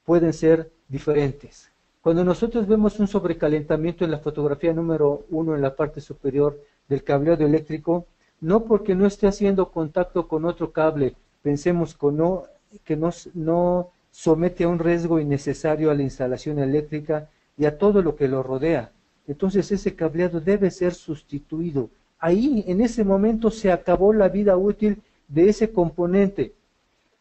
pueden ser diferentes. Cuando nosotros vemos un sobrecalentamiento en la fotografía número 1 en la parte superior del cableado eléctrico, no porque no esté haciendo contacto con otro cable, pensemos que no somete a un riesgo innecesario a la instalación eléctrica y a todo lo que lo rodea. Entonces ese cableado debe ser sustituido. Ahí, en ese momento, se acabó la vida útil de ese componente.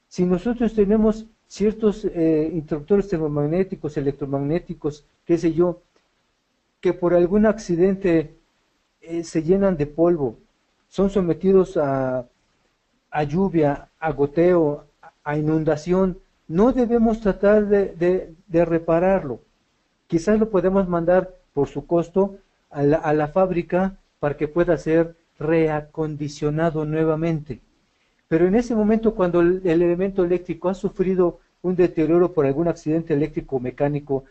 Si nosotros tenemos ciertos interruptores termomagnéticos, electromagnéticos, qué sé yo, que por algún accidente se llenan de polvo, son sometidos a lluvia, a goteo, a inundación, no debemos tratar de repararlo. Quizás lo podemos mandar por su costo a la fábrica para que pueda ser reacondicionado nuevamente. Pero en ese momento, cuando el elemento eléctrico ha sufrido un deterioro por algún accidente eléctrico o mecánico,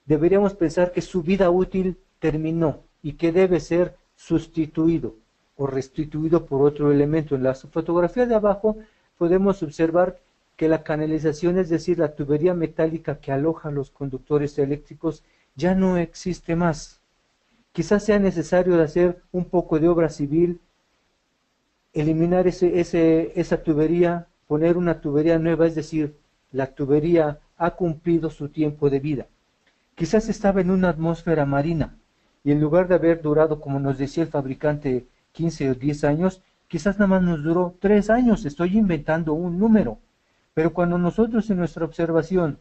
deberíamos pensar que su vida útil terminó y que debe ser sustituido o restituido por otro elemento. En la fotografía de abajo podemos observar que la canalización, es decir, la tubería metálica que aloja los conductores eléctricos, ya no existe más. Quizás sea necesario hacer un poco de obra civil, eliminar esa tubería, poner una tubería nueva, es decir, la tubería ha cumplido su tiempo de vida. Quizás estaba en una atmósfera marina y en lugar de haber durado, como nos decía el fabricante, 15 o 10 años, quizás nada más nos duró 3 años, estoy inventando un número. Pero cuando nosotros en nuestra observación,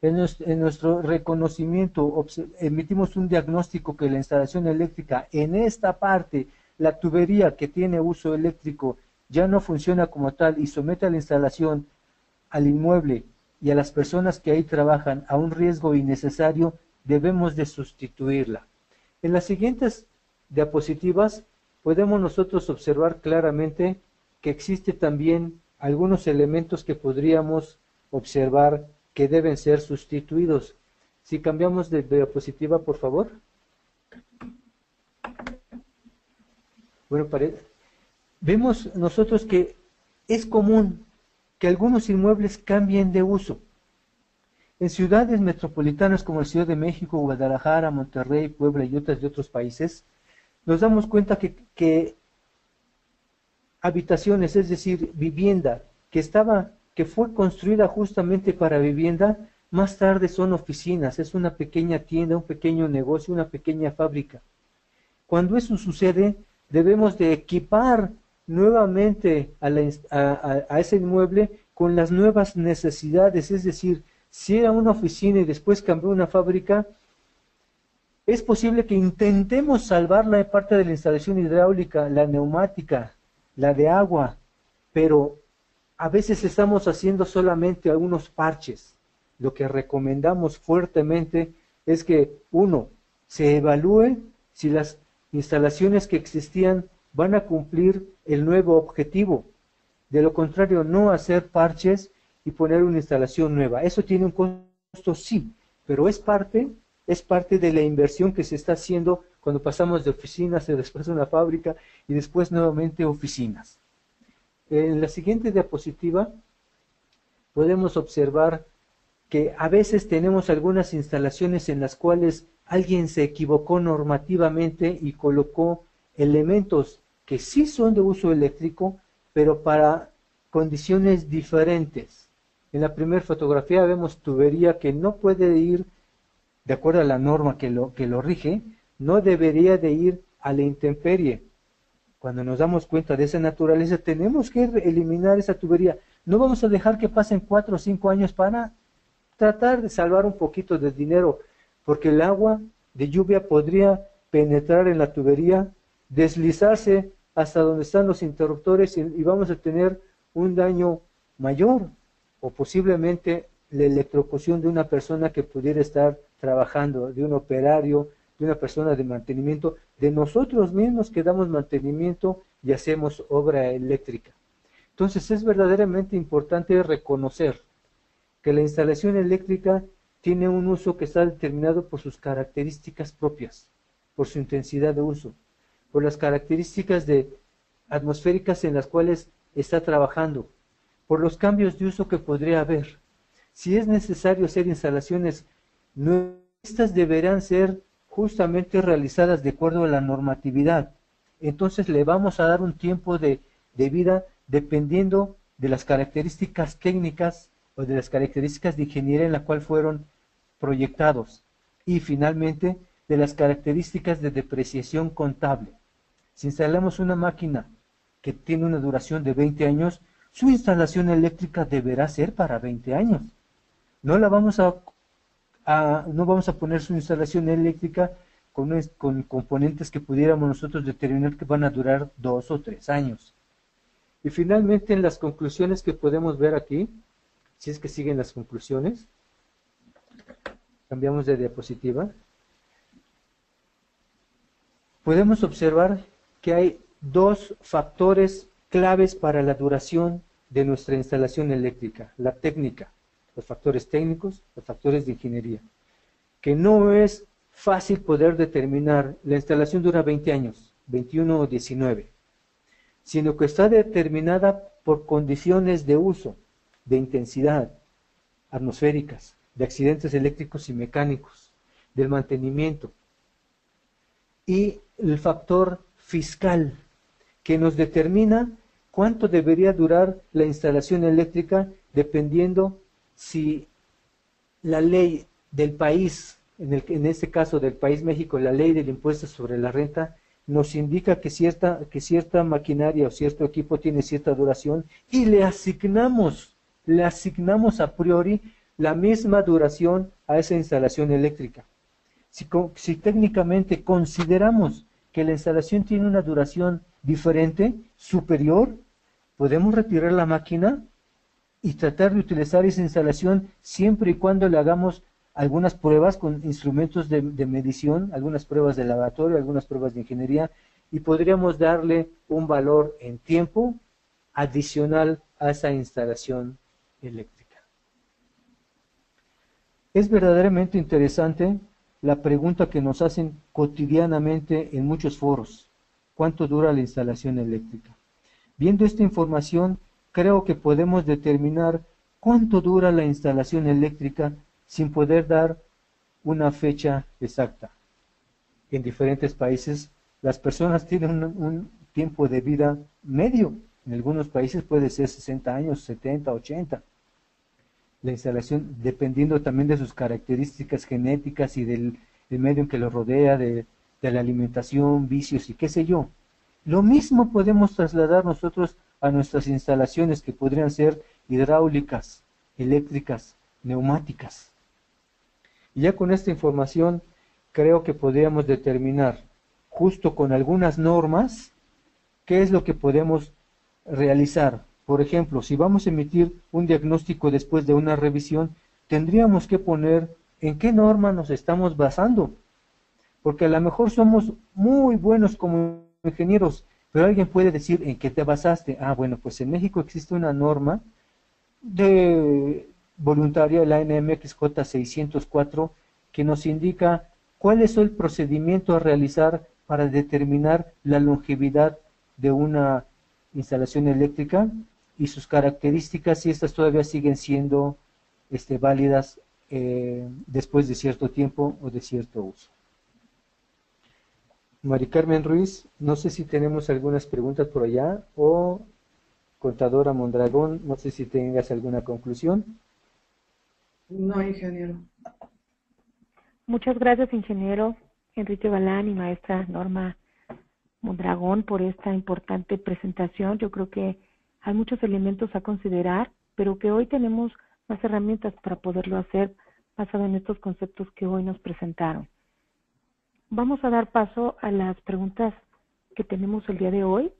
en nuestro reconocimiento, emitimos un diagnóstico que la instalación eléctrica en esta parte, la tubería que tiene uso eléctrico, ya no funciona como tal y somete a la instalación, al inmueble y a las personas que ahí trabajan a un riesgo innecesario, debemos de sustituirla. En las siguientes diapositivas podemos nosotros observar claramente que existe también algunos elementos que podríamos observar que deben ser sustituidos. Si cambiamos de diapositiva, por favor. Bueno, vemos nosotros que es común que algunos inmuebles cambien de uso. En ciudades metropolitanas como la Ciudad de México, Guadalajara, Monterrey, Puebla y otras de otros países, nos damos cuenta que habitaciones, es decir, vivienda, que fue construida justamente para vivienda, más tarde son oficinas, es una pequeña tienda, un pequeño negocio, una pequeña fábrica. Cuando eso sucede, debemos de equipar nuevamente a ese inmueble con las nuevas necesidades, es decir, si era una oficina y después cambió a una fábrica, es posible que intentemos salvar la parte de la instalación hidráulica, la neumática, la de agua, pero a veces estamos haciendo solamente algunos parches. Lo que recomendamos fuertemente es que, uno, se evalúe si las instalaciones que existían van a cumplir el nuevo objetivo. De lo contrario, no hacer parches y poner una instalación nueva. Eso tiene un costo, sí, pero es parte de la inversión que se está haciendo cuando pasamos de oficinas y después a una fábrica y después nuevamente oficinas. En la siguiente diapositiva podemos observar que a veces tenemos algunas instalaciones en las cuales alguien se equivocó normativamente y colocó elementos que sí son de uso eléctrico, pero para condiciones diferentes. En la primera fotografía vemos tubería que no puede ir, de acuerdo a la norma que lo rige, no debería de ir a la intemperie. Cuando nos damos cuenta de esa naturaleza, tenemos que eliminar esa tubería. No vamos a dejar que pasen 4 o 5 años para tratar de salvar un poquito de dinero, porque el agua de lluvia podría penetrar en la tubería, deslizarse hasta donde están los interruptores y vamos a tener un daño mayor, o posiblemente la electrocución de una persona que pudiera estar trabajando, de un operario, de una persona de mantenimiento, de nosotros mismos que damos mantenimiento y hacemos obra eléctrica. Entonces es verdaderamente importante reconocer que la instalación eléctrica tiene un uso que está determinado por sus características propias, por su intensidad de uso, por las características atmosféricas en las cuales está trabajando, por los cambios de uso que podría haber. Si es necesario hacer instalaciones nuevas, estas deberán ser justamente realizadas de acuerdo a la normatividad. Entonces le vamos a dar un tiempo de vida dependiendo de las características técnicas o de las características de ingeniería en la cual fueron proyectados, y finalmente de las características de depreciación contable. Si instalamos una máquina que tiene una duración de 20 años, su instalación eléctrica deberá ser para 20 años. No vamos a poner su instalación eléctrica con componentes que pudiéramos nosotros determinar que van a durar 2 o 3 años. Y finalmente, en las conclusiones que podemos ver aquí, si es que siguen las conclusiones, cambiamos de diapositiva, podemos observar que hay dos factores claves para la duración de nuestra instalación eléctrica: la técnica, los factores técnicos, los factores de ingeniería, que no es fácil poder determinar. La instalación dura 20 años, 21 o 19, sino que está determinada por condiciones de uso, de intensidad, atmosféricas, de accidentes eléctricos y mecánicos, del mantenimiento, y el factor fiscal, que nos determina cuánto debería durar la instalación eléctrica, dependiendo si la ley del país, en este caso del país México, la ley del impuesto sobre la renta, nos indica que cierta maquinaria o cierto equipo tiene cierta duración, y le asignamos a priori la misma duración a esa instalación eléctrica. Si técnicamente consideramos que la instalación tiene una duración diferente, superior, podemos retirar la máquina y tratar de utilizar esa instalación siempre y cuando le hagamos algunas pruebas con instrumentos de medición, algunas pruebas de laboratorio, algunas pruebas de ingeniería, y podríamos darle un valor en tiempo adicional a esa instalación eléctrica. Es verdaderamente interesante la pregunta que nos hacen cotidianamente en muchos foros: ¿cuánto dura la instalación eléctrica? Viendo esta información, creo que podemos determinar cuánto dura la instalación eléctrica sin poder dar una fecha exacta. En diferentes países, las personas tienen un tiempo de vida medio. En algunos países puede ser 60 años, 70, 80. La instalación, dependiendo también de sus características genéticas y del medio en que lo rodea, de la alimentación, vicios y qué sé yo. Lo mismo podemos trasladar nosotros a nuestras instalaciones, que podrían ser hidráulicas, eléctricas, neumáticas. Y ya con esta información creo que podríamos determinar, justo con algunas normas, qué es lo que podemos realizar. Por ejemplo, si vamos a emitir un diagnóstico después de una revisión, tendríamos que poner en qué norma nos estamos basando, porque a lo mejor somos muy buenos como ingenieros, pero alguien puede decir: ¿en qué te basaste? Bueno, pues en México existe una norma de voluntaria, la NMX J604, que nos indica cuál es el procedimiento a realizar para determinar la longevidad de una instalación eléctrica y sus características, si estas todavía siguen siendo válidas después de cierto tiempo o de cierto uso. Mari Carmen Ruiz, no sé si tenemos algunas preguntas por allá, o Contadora Mondragón, no sé si tengas alguna conclusión. No, ingeniero. Muchas gracias, ingeniero Enrique Balán y maestra Norma Mondragón, por esta importante presentación. Yo creo que hay muchos elementos a considerar, pero que hoy tenemos más herramientas para poderlo hacer basado en estos conceptos que hoy nos presentaron. Vamos a dar paso a las preguntas que tenemos el día de hoy.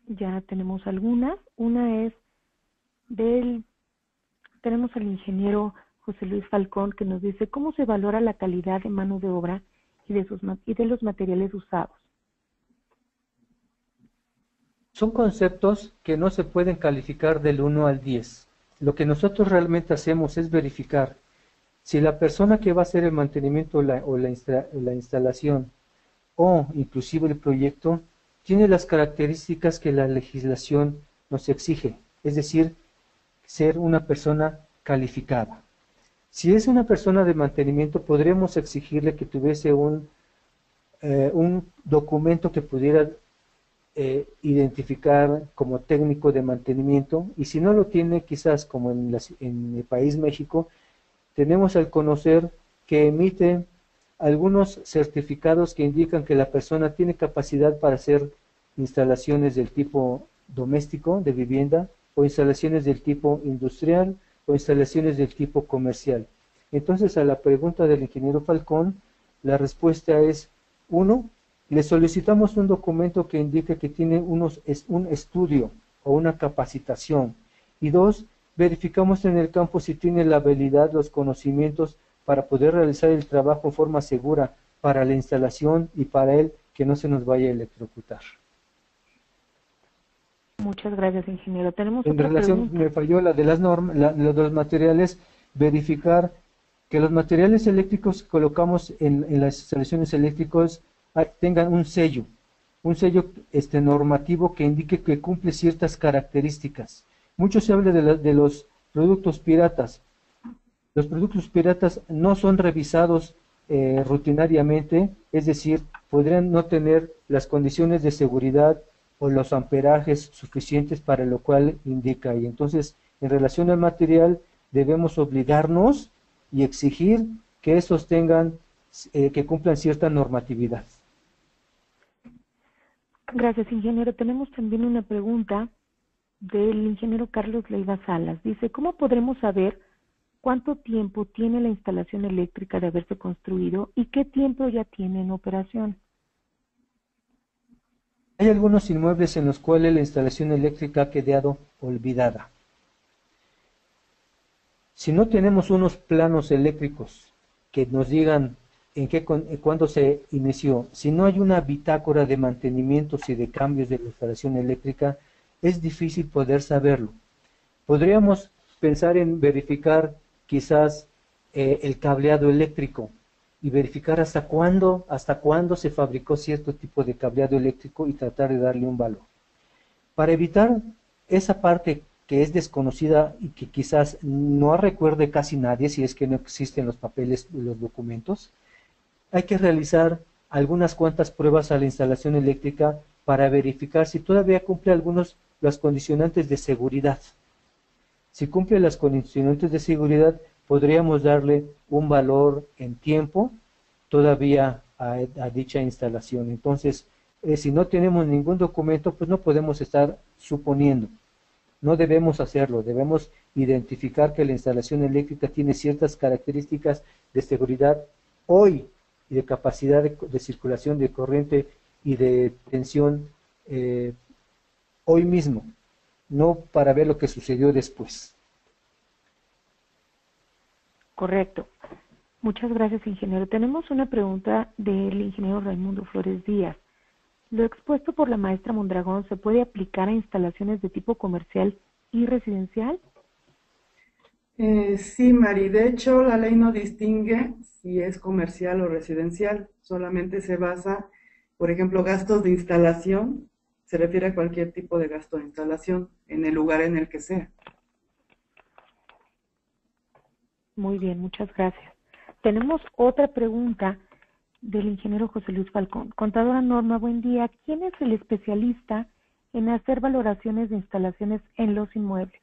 Ya tenemos algunas. Una es tenemos al ingeniero José Luis Falcón, que nos dice: ¿cómo se valora la calidad de mano de obra y de los materiales usados? Son conceptos que no se pueden calificar del 1 al 10. Lo que nosotros realmente hacemos es verificar si la persona que va a hacer el mantenimiento o la instalación, o inclusive el proyecto, tiene las características que la legislación nos exige, es decir, ser una persona calificada. Si es una persona de mantenimiento, podremos exigirle que tuviese un documento que pudiera identificar como técnico de mantenimiento, y si no lo tiene, quizás como en el país México, tenemos al conocer que emite algunos certificados que indican que la persona tiene capacidad para hacer instalaciones del tipo doméstico, de vivienda, o instalaciones del tipo industrial, o instalaciones del tipo comercial. Entonces, a la pregunta del ingeniero Falcón, la respuesta es, uno, le solicitamos un documento que indique que tiene un estudio o una capacitación. Y dos, verificamos en el campo si tiene la habilidad, los conocimientos para poder realizar el trabajo en forma segura para la instalación y para él que no se nos vaya a electrocutar. Muchas gracias, ingeniero. Tenemos en otra relación, pregunta. me falló la de las normas, lo de los materiales, verificar que los materiales eléctricos que colocamos en las instalaciones eléctricas tengan un sello normativo que indique que cumple ciertas características. Mucho se habla de los productos piratas. Los productos piratas no son revisados rutinariamente, es decir, podrían no tener las condiciones de seguridad o los amperajes suficientes para lo cual indica. Y entonces, en relación al material, debemos obligarnos y exigir que esos tengan, que cumplan cierta normatividad. Gracias, ingeniero. Tenemos también una pregunta del ingeniero Carlos Leiva Salas. Dice, ¿cómo podremos saber cuánto tiempo tiene la instalación eléctrica de haberse construido y qué tiempo ya tiene en operación? Hay algunos inmuebles en los cuales la instalación eléctrica ha quedado olvidada. Si no tenemos unos planos eléctricos que nos digan cuándo se inició, si no hay una bitácora de mantenimientos y de cambios de la instalación eléctrica, es difícil poder saberlo. Podríamos pensar en verificar quizás el cableado eléctrico y verificar hasta cuándo se fabricó cierto tipo de cableado eléctrico y tratar de darle un valor. Para evitar esa parte que es desconocida y que quizás no recuerde casi nadie, si es que no existen los papeles, los documentos, hay que realizar algunas cuantas pruebas a la instalación eléctrica para verificar si todavía cumple las condicionantes de seguridad. Si cumple las condicionantes de seguridad, podríamos darle un valor en tiempo todavía a dicha instalación. Entonces, si no tenemos ningún documento, pues no podemos estar suponiendo. No debemos hacerlo, debemos identificar que la instalación eléctrica tiene ciertas características de seguridad hoy y de capacidad de circulación de corriente y de tensión hoy mismo, no para ver lo que sucedió después. Correcto. Muchas gracias, ingeniero. Tenemos una pregunta del ingeniero Raimundo Flores Díaz. ¿Lo expuesto por la maestra Mondragón se puede aplicar a instalaciones de tipo comercial y residencial? Sí, Mari. De hecho, la ley no distingue si es comercial o residencial. Solamente se basa, por ejemplo, gastos de instalación. Se refiere a cualquier tipo de gasto de instalación en el lugar en el que sea. Muy bien, muchas gracias. Tenemos otra pregunta del ingeniero José Luis Falcón. Contadora Norma, buen día. ¿Quién es el especialista en hacer valoraciones de instalaciones en los inmuebles?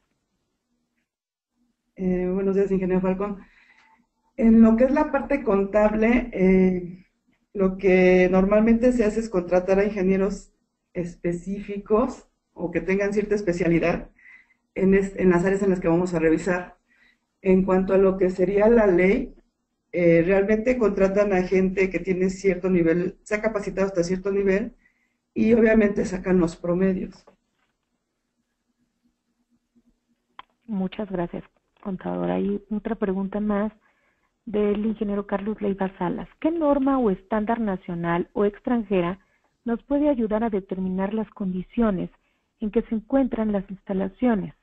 Buenos días, ingeniero Falcón. En lo que es la parte contable, lo que normalmente se hace es contratar a ingenieros específicos o que tengan cierta especialidad en las áreas en las que vamos a revisar. En cuanto a lo que sería la ley, realmente contratan a gente que tiene cierto nivel, se ha capacitado hasta cierto nivel y obviamente sacan los promedios. Muchas gracias, contadora. Y otra pregunta más del ingeniero Carlos Leiva Salas. ¿Qué norma o estándar nacional o extranjera nos puede ayudar a determinar las condiciones en que se encuentran las instalaciones?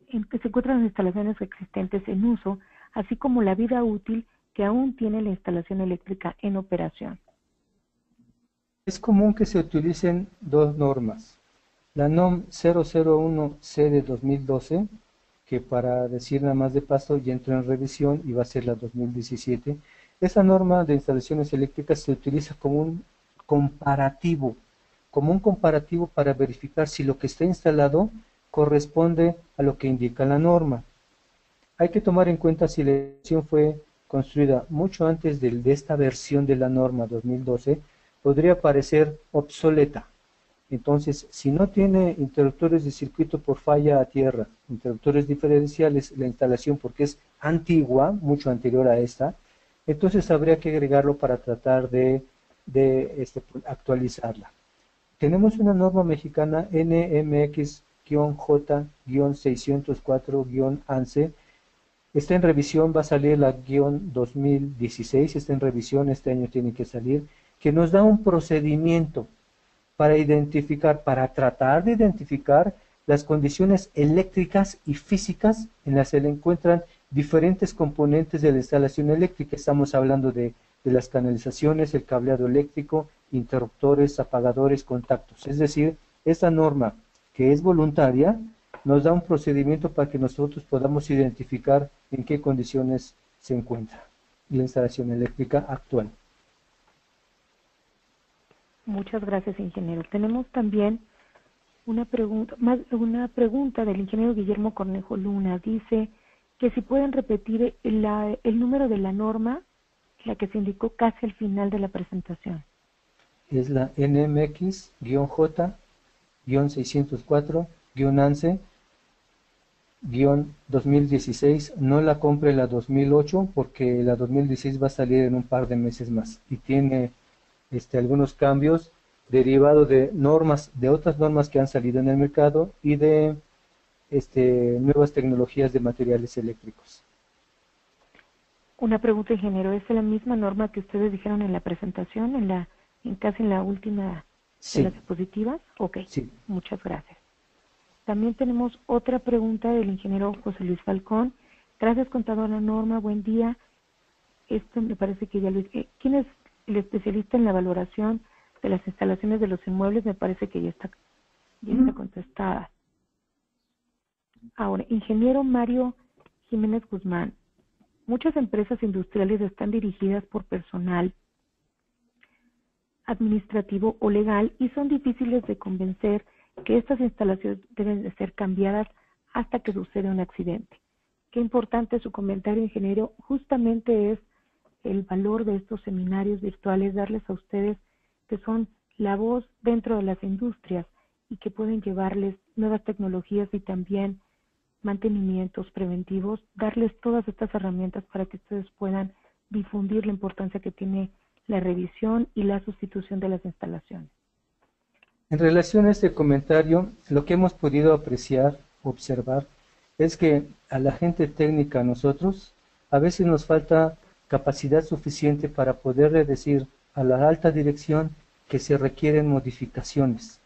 En que se encuentran las instalaciones existentes en uso, así como la vida útil que aún tiene la instalación eléctrica en operación. Es común que se utilicen dos normas. La NOM 001C de 2012, que para decir nada más de paso ya entró en revisión y va a ser la 2017. Esa norma de instalaciones eléctricas se utiliza como un comparativo como un comparativo para verificar si lo que está instalado corresponde a lo que indica la norma. Hay que tomar en cuenta si la instalación fue construida mucho antes de esta versión de la norma 2012, podría parecer obsoleta. Entonces, si no tiene interruptores de circuito por falla a tierra, interruptores diferenciales, la instalación porque es antigua, mucho anterior a esta, entonces habría que agregarlo para tratar de actualizarla. Tenemos una norma mexicana NMX-J-604-ANSE. Está en revisión, va a salir la -2016, está en revisión, este año tiene que salir, que nos da un procedimiento para identificar, para tratar de identificar las condiciones eléctricas y físicas en las que se encuentran diferentes componentes de la instalación eléctrica. Estamos hablando de las canalizaciones, el cableado eléctrico, interruptores, apagadores, contactos. Es decir, esta norma, que es voluntaria, nos da un procedimiento para que nosotros podamos identificar en qué condiciones se encuentra la instalación eléctrica actual. Muchas gracias, ingeniero. Tenemos también una pregunta del ingeniero Guillermo Cornejo Luna. Dice que si pueden repetir el número de la norma, la que se indicó casi al final de la presentación. Es la NMX-J-604-ANSE-2016. No la compre la 2008 porque la 2016 va a salir en un par de meses más y tiene algunos cambios derivados de normas, de otras normas que han salido en el mercado y de nuevas tecnologías de materiales eléctricos. Una pregunta, ingeniero, ¿es la misma norma que ustedes dijeron en la presentación, casi en la última Sí. de las diapositivas? Ok, Sí. muchas gracias. También tenemos otra pregunta del ingeniero José Luis Falcón. Gracias, contadora Norma, buen día. Esto me parece que ya lo... ¿Quién es el especialista en la valoración de las instalaciones de los inmuebles? Me parece que ya está contestada. Ahora, ingeniero Mario Jiménez Guzmán. Muchas empresas industriales están dirigidas por personal administrativo o legal y son difíciles de convencer que estas instalaciones deben de ser cambiadas hasta que sucede un accidente. Qué importante su comentario, ingeniero. Justamente es el valor de estos seminarios virtuales, darles a ustedes que son la voz dentro de las industrias y que pueden llevarles nuevas tecnologías y también mantenimientos preventivos, darles todas estas herramientas para que ustedes puedan difundir la importancia que tiene la revisión y la sustitución de las instalaciones. En relación a este comentario, lo que hemos podido apreciar, observar, es que a la gente técnica, a nosotros, a veces nos falta capacidad suficiente para poderle decir a la alta dirección que se requieren modificaciones.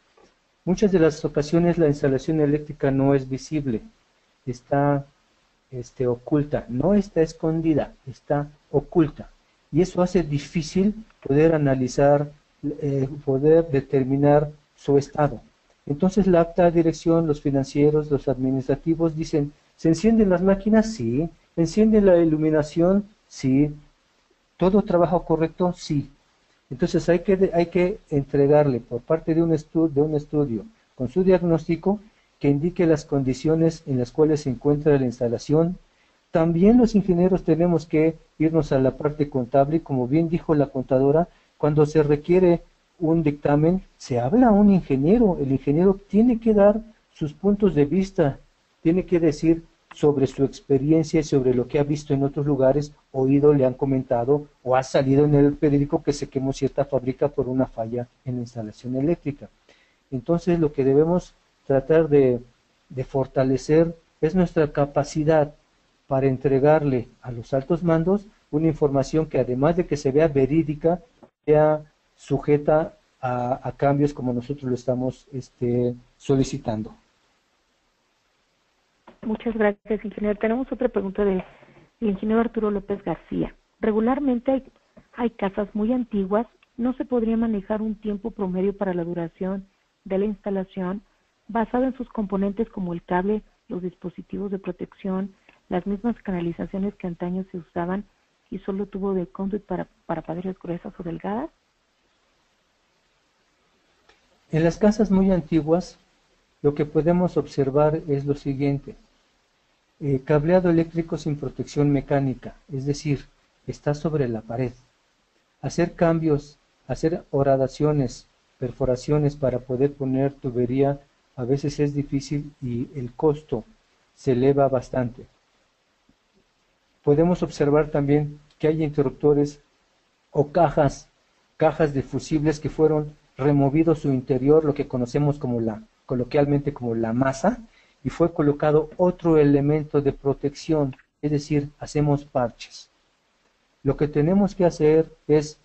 Muchas de las ocasiones la instalación eléctrica no es visible, está oculta, no está escondida, está oculta. Y eso hace difícil poder analizar, poder determinar su estado. Entonces la alta dirección, los financieros, los administrativos dicen, ¿se encienden las máquinas? Sí. ¿Enciende la iluminación? Sí. ¿Todo trabaja correcto? Sí. Entonces hay que entregarle por parte de un estudio con su diagnóstico que indique las condiciones en las cuales se encuentra la instalación. También los ingenieros tenemos que irnos a la parte contable y, como bien dijo la contadora, cuando se requiere un dictamen, se habla a un ingeniero. El ingeniero tiene que dar sus puntos de vista, tiene que decir sobre su experiencia y sobre lo que ha visto en otros lugares, oído, le han comentado o ha salido en el periódico que se quemó cierta fábrica por una falla en la instalación eléctrica. Entonces lo que debemos tratar de fortalecer es nuestra capacidad para entregarle a los altos mandos una información que, además de que se vea verídica, sea sujeta a cambios como nosotros lo estamos solicitando. Muchas gracias, ingeniero. Tenemos otra pregunta del ingeniero Arturo López García. Regularmente hay casas muy antiguas. ¿No se podría manejar un tiempo promedio para la duración de la instalación basado en sus componentes como el cable, los dispositivos de protección, las mismas canalizaciones que antaño se usaban y solo tubo de conduit para paredes gruesas o delgadas? En las casas muy antiguas, lo que podemos observar es lo siguiente. Cableado eléctrico sin protección mecánica, es decir, está sobre la pared. Hacer cambios, hacer horadaciones, perforaciones para poder poner tubería a veces es difícil y el costo se eleva bastante. Podemos observar también que hay interruptores o cajas de fusibles que fueron removido su interior, lo que conocemos coloquialmente como la masa, y fue colocado otro elemento de protección, es decir, hacemos parches. Lo que tenemos que hacer es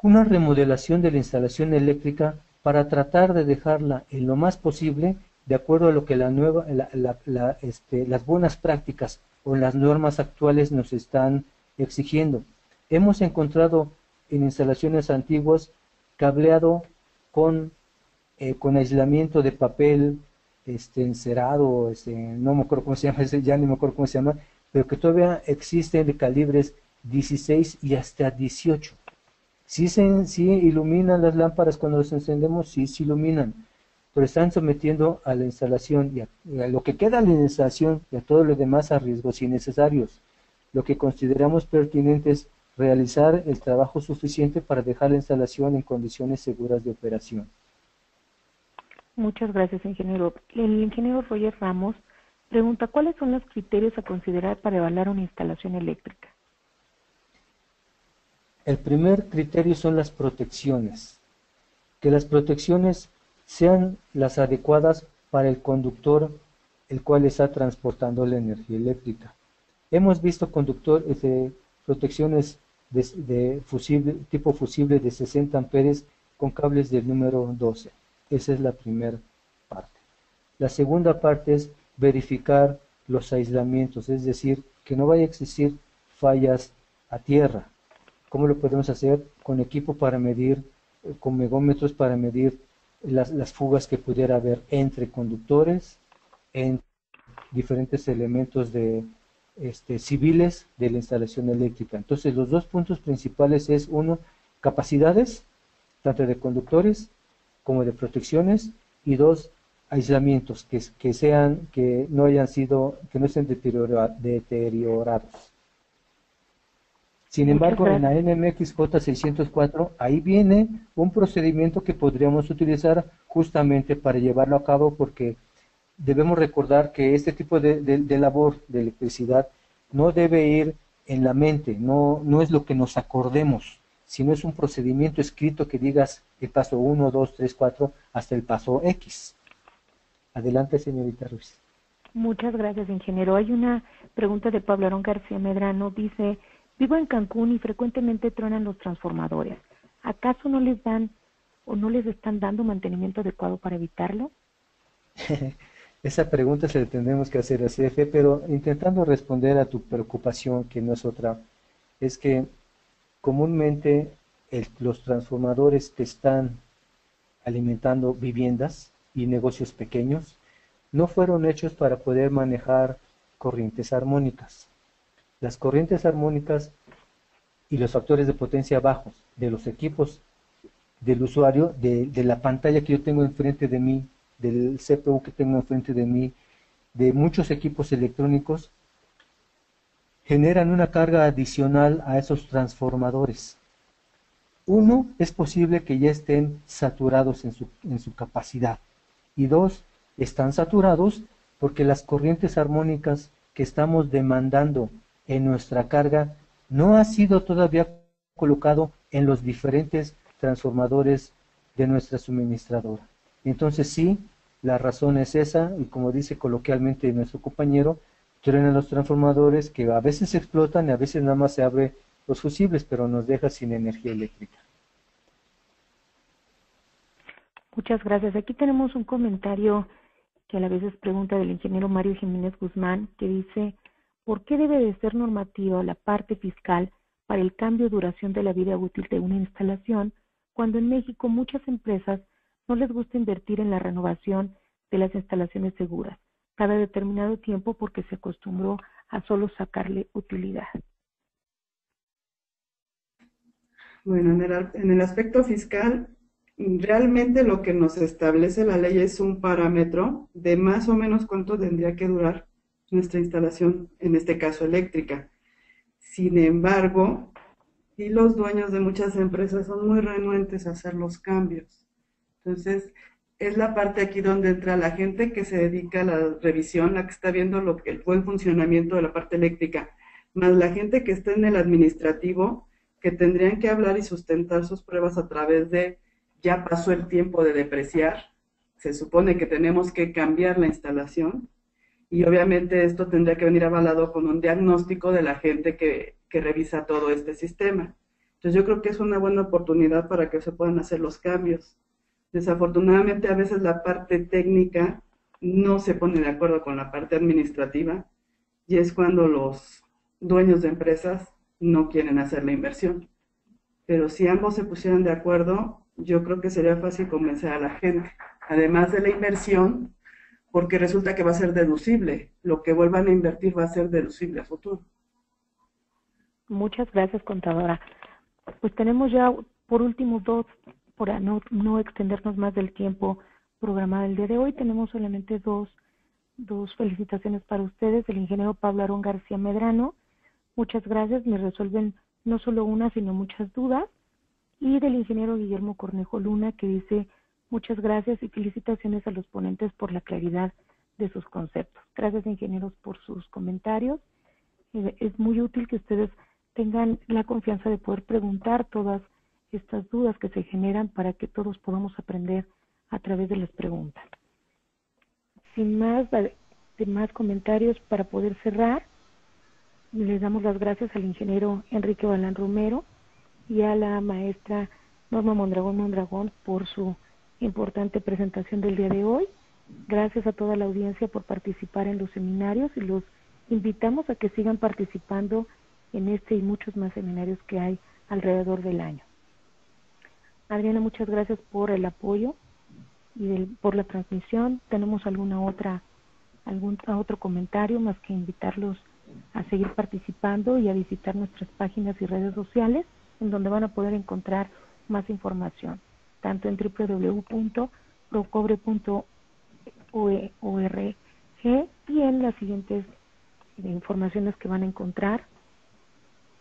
una remodelación de la instalación eléctrica para tratar de dejarla en lo más posible de acuerdo a lo que las buenas prácticas o las normas actuales nos están exigiendo. Hemos encontrado en instalaciones antiguas cableado con aislamiento de papel encerado, no me acuerdo cómo se llama, ya ni me acuerdo cómo se llama, pero que todavía existen de calibres 16 y hasta 18. Sí iluminan las lámparas cuando las encendemos, sí iluminan, pero están sometiendo a la instalación y a lo que queda de la instalación y a todo lo demás a riesgos innecesarios. Lo que consideramos pertinente es realizar el trabajo suficiente para dejar la instalación en condiciones seguras de operación. Muchas gracias, ingeniero. El ingeniero Roger Ramos pregunta, ¿cuáles son los criterios a considerar para evaluar una instalación eléctrica? El primer criterio son las protecciones. Que las protecciones sean las adecuadas para el conductor el cual está transportando la energía eléctrica. Hemos visto conductores de protecciones tipo fusible de 60 amperes con cables del número 12. Esa es la primera parte. La segunda parte es verificar los aislamientos, es decir, que no vaya a existir fallas a tierra. ¿Cómo lo podemos hacer? Con equipo para medir, con megómetros para medir las fugas que pudiera haber entre conductores, en diferentes elementos civiles de la instalación eléctrica. Entonces, los dos puntos principales es, uno, capacidades, tanto de conductores como de protecciones, y dos, aislamientos, que no estén deteriorados. Sin embargo, en la NMX J604, ahí viene un procedimiento que podríamos utilizar justamente para llevarlo a cabo, porque debemos recordar que este tipo de labor de electricidad no debe ir en la mente, no es lo que nos acordemos, sino es un procedimiento escrito que digas el paso 1, 2, 3, 4 hasta el paso X. Adelante, señorita Ruiz. Muchas gracias, ingeniero. Hay una pregunta de Pablo Aarón García Medrano. Dice, vivo en Cancún y frecuentemente truenan los transformadores. ¿Acaso no les dan o no les están dando mantenimiento adecuado para evitarlo? Esa pregunta se la tendremos que hacer a CFE, pero intentando responder a tu preocupación, que no es otra, es que comúnmente los transformadores que están alimentando viviendas y negocios pequeños no fueron hechos para poder manejar corrientes armónicas. Las corrientes armónicas y los factores de potencia bajos de los equipos del usuario, de la pantalla que yo tengo enfrente de mí, del CPU que tengo enfrente de mí, de muchos equipos electrónicos, generan una carga adicional a esos transformadores. Uno, es posible que ya estén saturados en su capacidad. Y dos, están saturados porque las corrientes armónicas que estamos demandando en nuestra carga no ha sido todavía colocado en los diferentes transformadores de nuestra suministradora. Entonces sí, la razón es esa, y como dice coloquialmente nuestro compañero, truenan los transformadores que a veces explotan y a veces nada más se abren los fusibles, pero nos deja sin energía eléctrica. Muchas gracias. Aquí tenemos un comentario que a la vez es pregunta del ingeniero Mario Jiménez Guzmán, que dice, ¿por qué debe de ser normativa la parte fiscal para el cambio de duración de la vida útil de una instalación, cuando en México muchas empresas no les gusta invertir en la renovación de las instalaciones seguras cada determinado tiempo porque se acostumbró a solo sacarle utilidad? Bueno, en el aspecto fiscal, realmente lo que nos establece la ley es un parámetro de más o menos cuánto tendría que durar nuestra instalación, en este caso eléctrica. Sin embargo, y los dueños de muchas empresas son muy renuentes a hacer los cambios. Entonces, es la parte aquí donde entra la gente que se dedica a la revisión, la que está viendo el buen funcionamiento de la parte eléctrica, más la gente que está en el administrativo, que tendrían que hablar y sustentar sus pruebas a través de ya pasó el tiempo de depreciar, se supone que tenemos que cambiar la instalación, y obviamente esto tendría que venir avalado con un diagnóstico de la gente que revisa todo este sistema. Entonces yo creo que es una buena oportunidad para que se puedan hacer los cambios. Desafortunadamente a veces la parte técnica no se pone de acuerdo con la parte administrativa y es cuando los dueños de empresas no quieren hacer la inversión. Pero si ambos se pusieran de acuerdo, yo creo que sería fácil convencer a la gente. Además de la inversión, porque resulta que va a ser deducible. Lo que vuelvan a invertir va a ser deducible a futuro. Muchas gracias, contadora. Pues tenemos ya, por último, dos, para no extendernos más del tiempo programado el día de hoy, tenemos solamente dos felicitaciones para ustedes. El ingeniero Pablo Aarón García Medrano, muchas gracias, me resuelven no solo una, sino muchas dudas. Y del ingeniero Guillermo Cornejo Luna, que dice: muchas gracias y felicitaciones a los ponentes por la claridad de sus conceptos. Gracias, ingenieros, por sus comentarios. Es muy útil que ustedes tengan la confianza de poder preguntar todas estas dudas que se generan para que todos podamos aprender a través de las preguntas. Sin más comentarios, para poder cerrar, les damos las gracias al ingeniero Enrique Balán Romero y a la maestra Norma Mondragón por su importante presentación del día de hoy. Gracias a toda la audiencia por participar en los seminarios y los invitamos a que sigan participando en este y muchos más seminarios que hay alrededor del año. Adriana, muchas gracias por el apoyo y por la transmisión. ¿Tenemos algún otro comentario más que invitarlos a seguir participando y a visitar nuestras páginas y redes sociales, en donde van a poder encontrar más información, tanto en www.procobre.org y en las siguientes informaciones que van a encontrar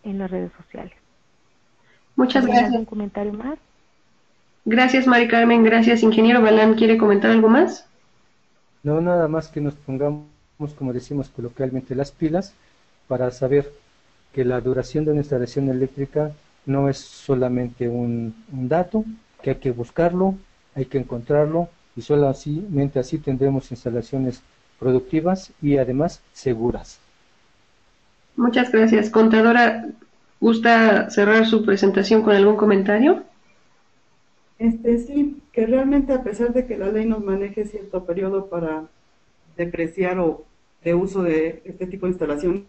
en las redes sociales. Muchas gracias. ¿Algún comentario más? Gracias, Mari Carmen. Gracias, ingeniero Balán. ¿Quiere comentar algo más? No, nada más que nos pongamos, como decimos coloquialmente, las pilas para saber que la duración de una instalación eléctrica no es solamente un dato, que hay que buscarlo, hay que encontrarlo, y solamente así tendremos instalaciones productivas y además seguras. Muchas gracias. Contadora, ¿gusta cerrar su presentación con algún comentario? Sí, que realmente a pesar de que la ley nos maneje cierto periodo para depreciar o de uso de este tipo de instalaciones,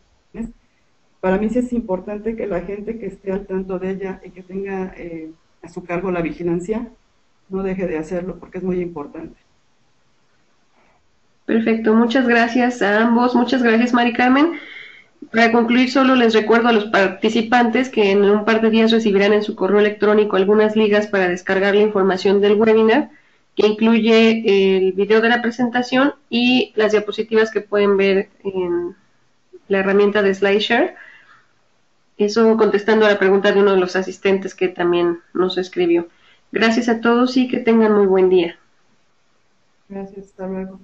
para mí sí es importante que la gente que esté al tanto de ella y que tenga a su cargo la vigilancia, no deje de hacerlo porque es muy importante. Perfecto, muchas gracias a ambos. Muchas gracias, Mari Carmen. Para concluir, solo les recuerdo a los participantes que en un par de días recibirán en su correo electrónico algunas ligas para descargar la información del webinar, que incluye el video de la presentación y las diapositivas que pueden ver en la herramienta de SlideShare. Eso contestando a la pregunta de uno de los asistentes que también nos escribió. Gracias a todos y que tengan muy buen día. Gracias, hasta luego.